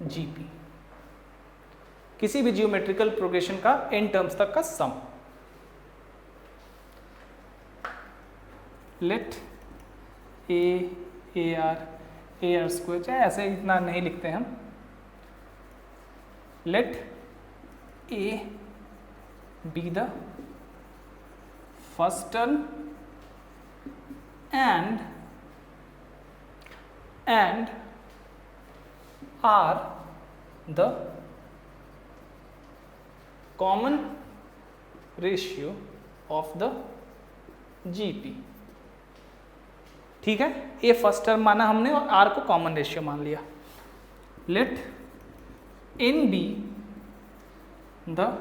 GP, किसी भी जियोमेट्रिकल प्रोग्रेशन का n टर्म्स तक का sum. Let A R square, चाहे ऐसे इतना नहीं लिखते हम, let A be the first term and are the common ratio of the GP। ठीक है, ए फर्स्ट टर्म माना हमने और आर को कॉमन रेशियो मान लिया। Let N be the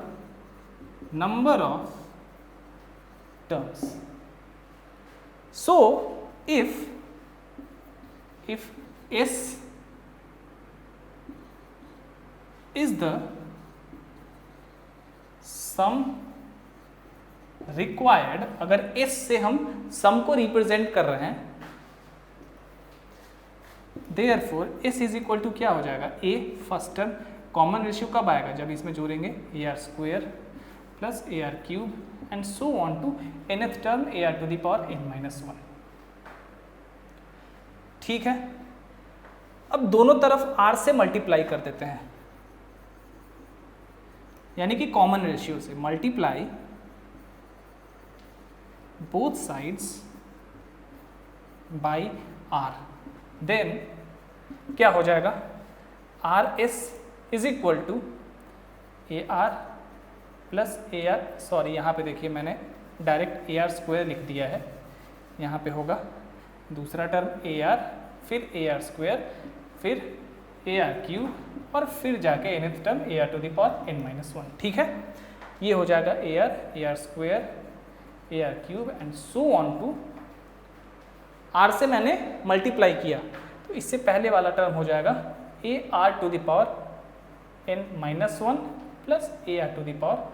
number of terms। So if S is the sum required, अगर S से हम सम को रिप्रेजेंट कर रहे हैं, therefore S is equal to क्या हो जाएगा, A first term. Common ratio कब आएगा, जब इसमें जोड़ेंगे A R square plus A R cube and so on to nth term ar to the power n minus 1। ठीक है, अब दोनों तरफ r से मल्टीप्लाई कर देते हैं, यानी कि कॉमन रेशियो से multiply both sides by r। Then क्या हो जाएगा, R S is equal to A R plus A R, sorry यहाँ पे देखिए मैंने डायरेक्ट ए आर स्क्वायर लिख दिया है, यहाँ पे होगा दूसरा टर्म ए आर, फिर ए आर स्क्वायर, फिर ए आर क्यूब और फिर जाके nth term A R to the power n minus 1। ठीक है, ये हो जाएगा A R square, A R cube and so on to, R से मैंने मल्टीप्लाई किया तो इससे पहले वाला टर्म हो जाएगा A R to the power n minus 1 plus A R to the power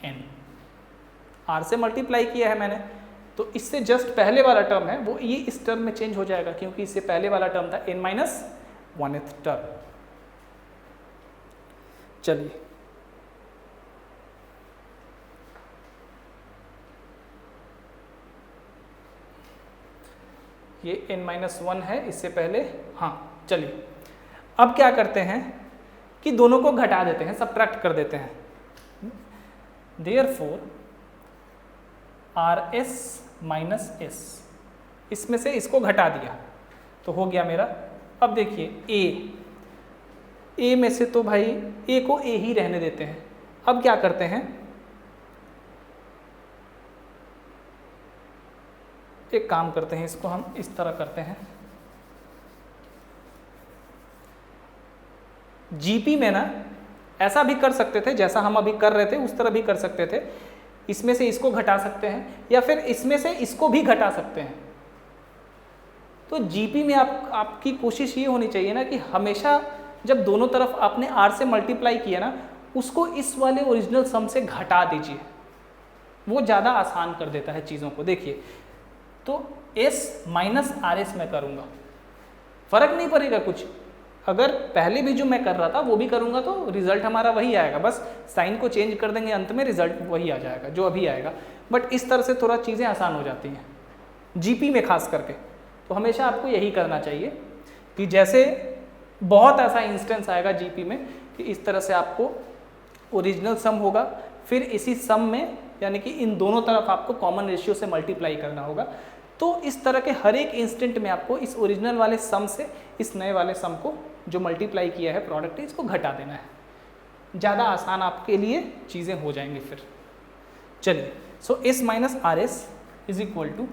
n। R से मल्टीप्लाई किया है मैंने, तो इससे जस्ट पहले वाला टर्म है वो ये इस टर्म में चेंज हो जाएगा, क्योंकि इससे पहले वाला टर्म था n माइनस 1th टर्म। चलिए, ये n माइनस 1 है इससे पहले। हाँ, चलिए अब क्या करते हैं कि दोनों को घटा देते हैं, सबट्रैक्ट कर देते हैं। Therefore R S minus S, इसमें से इसको घटा दिया तो हो गया मेरा। अब देखिए ए में से तो भाई ए को ए ही रहने देते हैं। अब क्या करते हैं, एक काम करते हैं, इसको हम इस तरह करते हैं, जीपी में ना ऐसा भी कर सकते थे जैसा हम अभी कर रहे थे, उस तरह भी कर सकते थे, इसमें से इसको घटा सकते हैं या फिर इसमें से इसको भी घटा सकते हैं। तो जीपी में आपकी कोशिश ये होनी चाहिए ना कि हमेशा जब दोनों तरफ आपने आर से मल्टीप्लाई किया ना, उसको इस वाले ओरिजिनल सम से घटा दीजिए, वो ज़्यादा आसान कर देता है चीज़ों को। देखिए, तो एस माइनस आर एस मैं करूँगा, फर्क नहीं पड़ेगा कुछ, अगर पहले भी जो मैं कर रहा था वो भी करूँगा तो रिजल्ट हमारा वही आएगा, बस साइन को चेंज कर देंगे, अंत में रिजल्ट वही आ जाएगा जो अभी आएगा। बट इस तरह से थोड़ा चीज़ें आसान हो जाती हैं जीपी में खास करके। तो हमेशा आपको यही करना चाहिए कि जैसे बहुत ऐसा इंस्टेंस आएगा जीपी में कि इस तरह से आपको ओरिजिनल सम होगा, फिर इसी सम में यानी कि इन दोनों तरफ आपको कॉमन रेशियो से मल्टीप्लाई करना होगा। तो इस तरह के हर एक इंस्टेंट में आपको इस ओरिजिनल वाले सम से इस नए वाले सम को जो मल्टीप्लाई किया है प्रोडक्ट, इसको घटा देना है। ज़्यादा आसान आपके लिए चीज़ें हो जाएंगी फिर। चलिए, so S minus R S is equal to,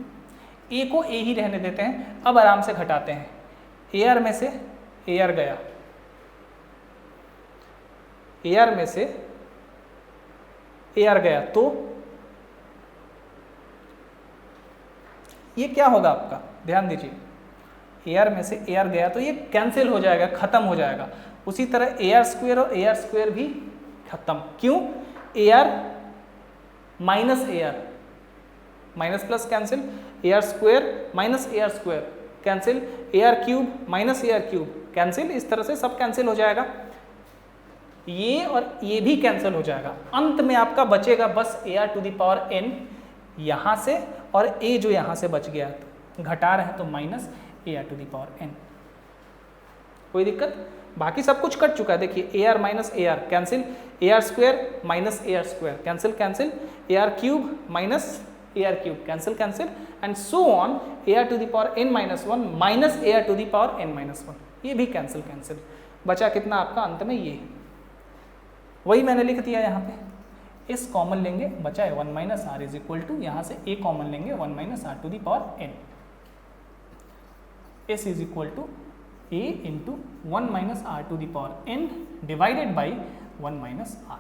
a को ए ही रहने देते हैं, अब आराम से घटाते हैं। ए आर में से ए आर गया, ए आर में से ए आर गया, तो ये क्या होगा आपका, ध्यान दीजिए, ए आर में से ए आर गया तो ये कैंसिल हो जाएगा, खत्म हो जाएगा। उसी तरह ए आर स्क्वायर और ए आर स्क्वायर भी खत्म। क्यों? ए R minus A R, minus plus cancel, A R square minus A R square cancel, A R cube minus A R cube cancel, इस तरह से सब कैंसिल हो जाएगा। ये और ये भी कैंसिल हो जाएगा। अंत में आपका बचेगा बस A R to the power N यहाँ से, और ए जो यहाँ से बच गया, घटा रहे हैं तो minus A R to the power N. कोई दिक्कत? बाकी सब कुछ कट चुका है। देखिए, A R minus A R cancel, A R square minus A R square cancel cancel, A R cube minus A R cube cancel cancel, and so on, A R to the power N minus one minus A R to the power N minus one, ये भी cancel cancel. बचा कितना आपका अंत में? ये वही मैंने लिख दिया यहाँ पे, इस कॉमन लेंगे, बचा है 1 minus R is equal to, यहाँ से ए कॉमन लेंगे 1 minus R to the power N, S is equal to A into 1 minus R to the power N divided by 1 minus R.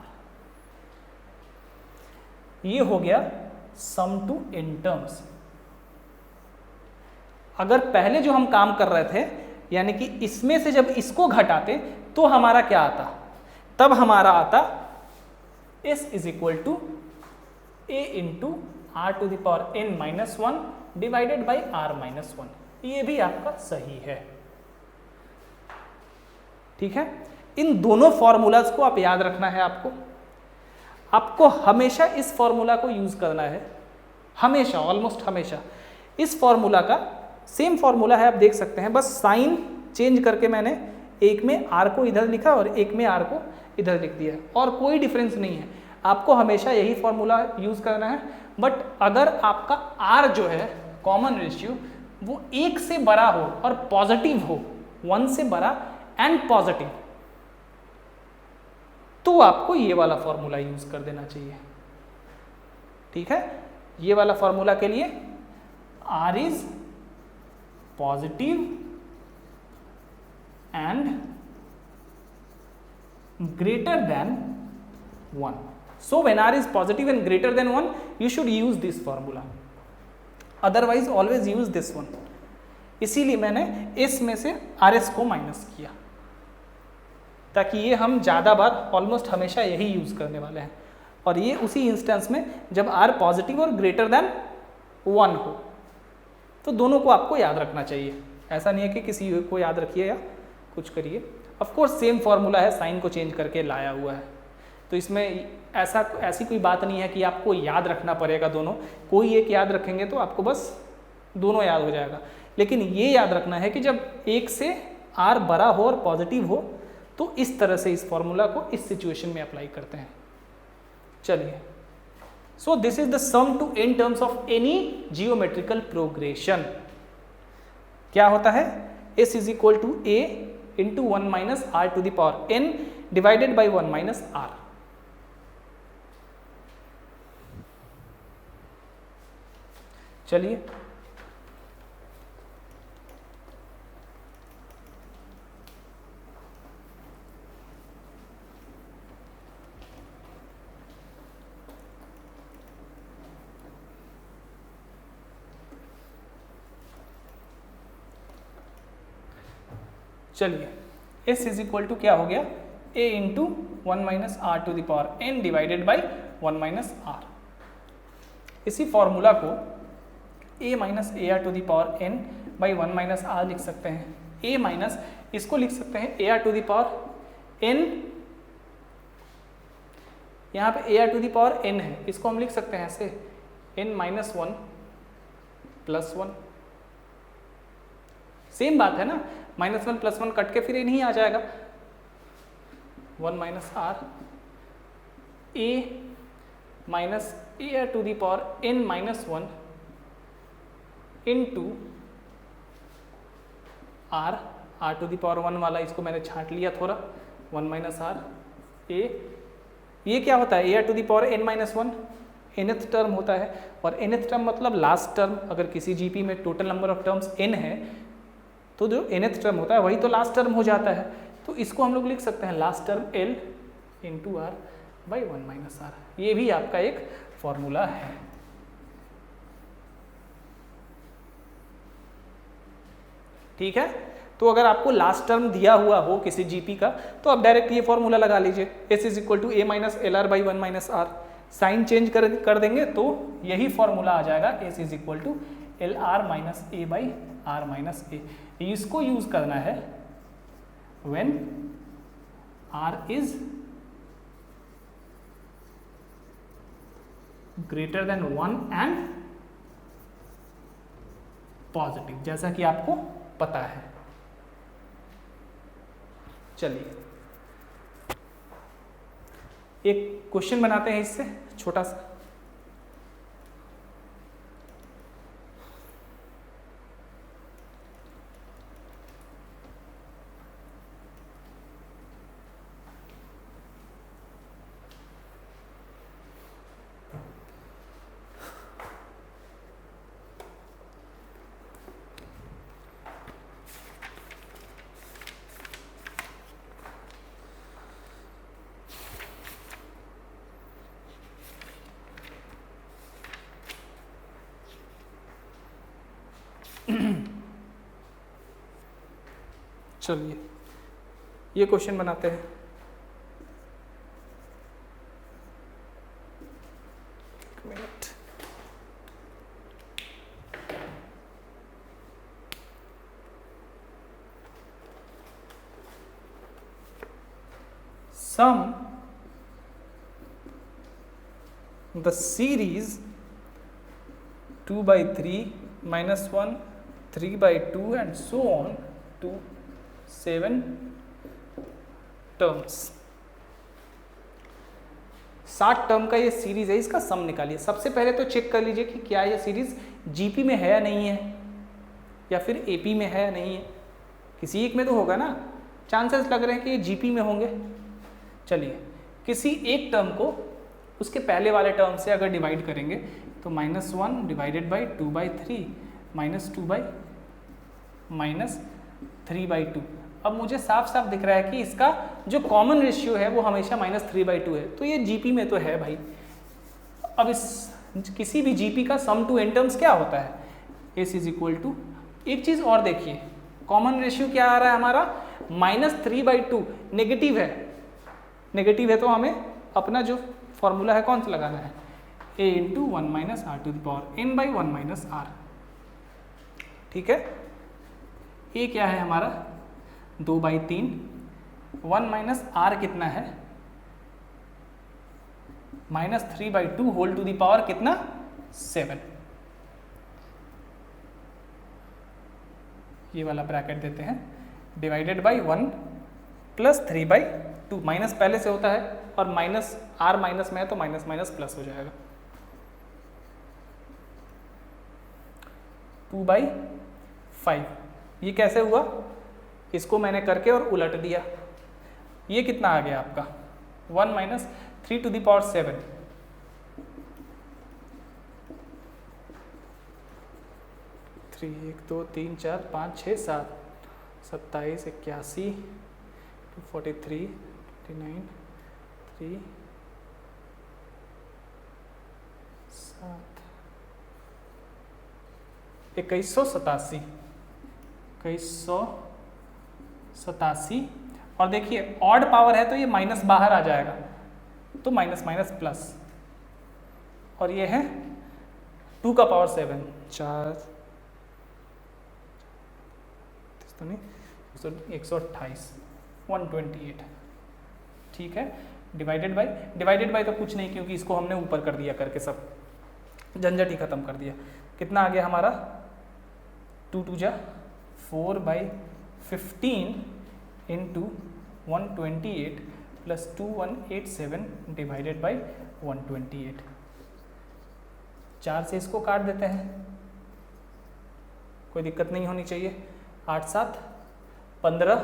ये हो गया सम टू एन टर्म्स। अगर पहले जो हम काम कर रहे थे, यानी कि इसमें से जब इसको घटाते तो हमारा क्या आता, तब हमारा आता S is equal to A into R to the power N minus one divided by are minus one. ये भी आपका सही है। ठीक है, इन दोनों फॉर्मूलाज को आप याद रखना है। आपको हमेशा इस फॉर्मूला को यूज करना है, हमेशा, ऑलमोस्ट हमेशा। इस फॉर्मूला का सेम फॉर्मूला है, आप देख सकते हैं, बस साइन चेंज करके मैंने एक में आर को इधर लिखा और एक में आर को इधर लिख दिया, और कोई डिफरेंस नहीं है। आपको हमेशा यही फॉर्मूला यूज करना है। बट अगर आपका आर जो है कॉमन रेशियो वो 1 से बड़ा हो और पॉजिटिव हो, 1 से बड़ा एंड पॉजिटिव, तो आपको ये वाला फॉर्मूला यूज कर देना चाहिए। ठीक है, ये वाला फॉर्मूला के लिए R is positive and greater than 1. So when r is positive and greater than 1, you should use this formula. Otherwise always use this one. इसीलिए मैंने इस में से rs को माइनस किया, ताकि ये हम ज़्यादा बार ऑलमोस्ट हमेशा यही यूज करने वाले हैं। और ये उसी इंस्टेंस में जब r पॉजिटिव और ग्रेटर देन 1 हो, तो दोनों को आपको याद रखना चाहिए। ऐसा नहीं है कि किसी को याद रखिए या कुछ करिए। ऑफ कोर्स सेम फॉर्मूला है, साइन को चेंज करके लाया हुआ है, तो इसमें ऐसी कोई बात नहीं है कि आपको याद रखना पड़ेगा दोनों। कोई एक याद रखेंगे तो आपको बस दोनों याद हो जाएगा। लेकिन ये याद रखना है कि जब 1 से r बड़ा हो और पॉजिटिव हो, तो इस तरह से इस फॉर्मूला को इस सिचुएशन में अप्लाई करते हैं। चलिए, so this is the sum to n terms of any geometrical progression. क्या होता है? s is equal to a into 1 minus R to the power n divided by 1 minus R. चलिए, चलिए s इज इक्वल टू क्या हो गया, a into 1 minus R to the power n divided by 1 minus R. इसी formula को a minus A R to the power n by 1 minus R लिख सकते हैं। a माइनस इसको लिख सकते हैं A R to the power n, यहाँ पे A R to the power n है, इसको हम लिख सकते हैं ऐसे n माइनस 1 प्लस 1। सेम बात है ना, माइनस 1 प्लस 1 कट के फिर n ही आ जाएगा। 1 minus R a minus A R to the power n minus 1 into R to the power 1 वाला इसको मैंने छांट लिया थोड़ा, 1 माइनस आर a, ये क्या होता है, A R to the power n minus 1 nth term होता है, और nth टर्म मतलब लास्ट टर्म। अगर किसी जीपी में total number of terms n है तो जो nth टर्म होता है वही तो लास्ट टर्म हो जाता है। तो इसको हम लोग लिख सकते हैं last term l into R by 1 minus R. ये भी आपका एक फॉर्मूला है। ठीक है, तो अगर आपको लास्ट टर्म दिया हुआ हो किसी जीपी का तो आप डायरेक्ट ये फॉर्मूला लगा लीजिए, s is equal to a minus l r by 1 minus r. Sign change कर देंगे तो यही फॉर्मूला आ जाएगा, s is equal to l r minus a by are minus a. इसको यूज करना है when r is greater than 1 and positive, जैसा कि आपको पता है। चलिए एक क्वेश्चन बनाते हैं इससे छोटा सा। चलिए ये क्वेश्चन बनाते हैं। एक minute, sum the series 2 by 3 minus 1 3 by 2 and so on to 7 terms. 60 term का ये सीरीज है, इसका सम निकालिए। सबसे पहले तो चेक कर लीजिए कि क्या ये सीरीज जीपी में है या नहीं है, या फिर एपी में है या नहीं है। किसी एक में तो होगा ना, चांसेस लग रहे हैं कि ये जीपी में होंगे। चलिए किसी एक टर्म को उसके पहले वाले टर्म से अगर डिवाइड करेंगे तो -1 डिवाइडेड बाई 2 बाई 3 -2 बाई -3/2। अब मुझे साफ साफ दिख रहा है कि इसका जो कॉमन रेशियो है वो हमेशा -3/2 है, तो ये जीपी में तो है भाई। अब इस किसी भी जीपी का सम टू एन टर्म्स क्या होता है, एस इज इक्वल टू, एक चीज़ और देखिए, कॉमन रेशियो क्या आ रहा है हमारा -3/2, नेगेटिव है। नेगेटिव है तो हमें अपना जो फॉर्मूला है कौन सा लगाना है, a into 1 minus R to the power n by 1 minus R. ठीक है, ये क्या है हमारा 2/3, 1 माइनस आर कितना है -3/2 होल टू द पावर कितना 7। ये वाला ब्रैकेट देते हैं, डिवाइडेड बाई 1 प्लस 3/2, माइनस पहले से होता है और माइनस आर माइनस में है तो माइनस माइनस प्लस हो जाएगा, 2/5। ये कैसे हुआ, इसको मैंने करके और उलट दिया। ये कितना आ गया आपका 1 माइनस 3 टू द पावर 7, 3 1 2 3 4 5 6 7 27 81 243 59 3 7 2187 87, और देखिए ऑड पावर है तो ये माइनस बाहर आ जाएगा, तो माइनस माइनस प्लस, और ये है 2 का पावर 7, 4 तो नहीं 128, 128, ठीक है। डिवाइडेड बाय तो कुछ नहीं, क्योंकि इसको हमने ऊपर कर दिया करके सब झंझट ही खत्म कर दिया। कितना आ गया हमारा 2 2 जा 4/15 इंटू 128 प्लस 2187 डिवाइडेड बाई 128। 4 से इसको काट देते हैं, कोई दिक्कत नहीं होनी चाहिए। 8 7 15,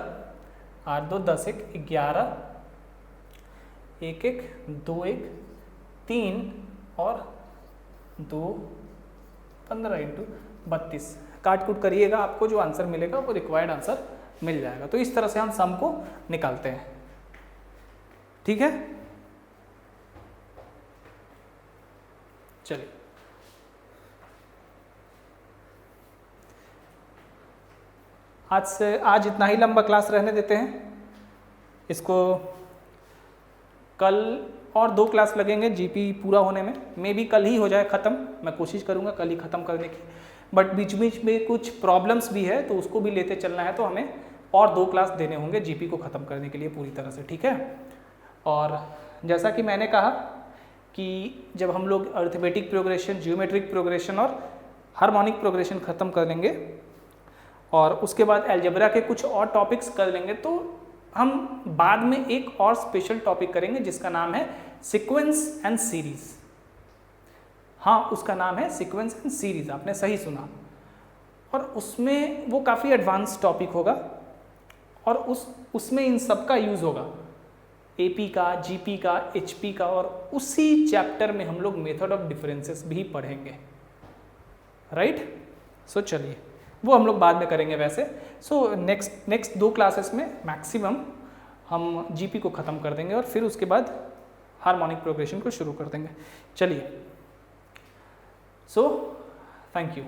8 2 10 1 11, 1 1 2 1 3 और 2 15 इंटू 32। काट कूट करिएगा, आपको जो आंसर मिलेगा वो रिक्वायर्ड आंसर मिल जाएगा। तो इस तरह से हम सम को निकालते हैं, ठीक है। चलिए आज इतना ही लंबा क्लास रहने देते हैं। इसको कल और 2 क्लास लगेंगे जीपी पूरा होने में, मे बी कल ही हो जाए ख़त्म, मैं कोशिश करूँगा कल ही ख़त्म करने की, बट बीच बीच में कुछ प्रॉब्लम्स भी है तो उसको भी लेते चलना है, तो हमें और 2 क्लास देने होंगे जीपी को ख़त्म करने के लिए पूरी तरह से, ठीक है। और जैसा कि मैंने कहा कि जब हम लोग अरिथमेटिक प्रोग्रेशन, ज्योमेट्रिक प्रोग्रेशन और हार्मोनिक प्रोग्रेशन ख़त्म कर लेंगे और उसके बाद अलजेब्रा के कुछ और टॉपिक्स कर लेंगे, तो हम बाद में एक और स्पेशल टॉपिक करेंगे जिसका नाम है सीक्वेंस एंड सीरीज। हाँ, उसका नाम है सीक्वेंस एंड सीरीज, आपने सही सुना। और उसमें वो काफ़ी एडवांस टॉपिक होगा और उसमें इन सब का यूज़ होगा, एपी का, जीपी का, एचपी का, और उसी चैप्टर में हम लोग मेथड ऑफ डिफरेंसेस भी पढ़ेंगे, राइट। सो चलिए वो हम लोग बाद में करेंगे वैसे। सो नेक्स्ट 2 क्लासेस में मैक्सिमम हम जीपी को ख़त्म कर देंगे और फिर उसके बाद हार्मोनिक प्रोग्रेशन को शुरू कर देंगे। चलिए, सो थैंक यू।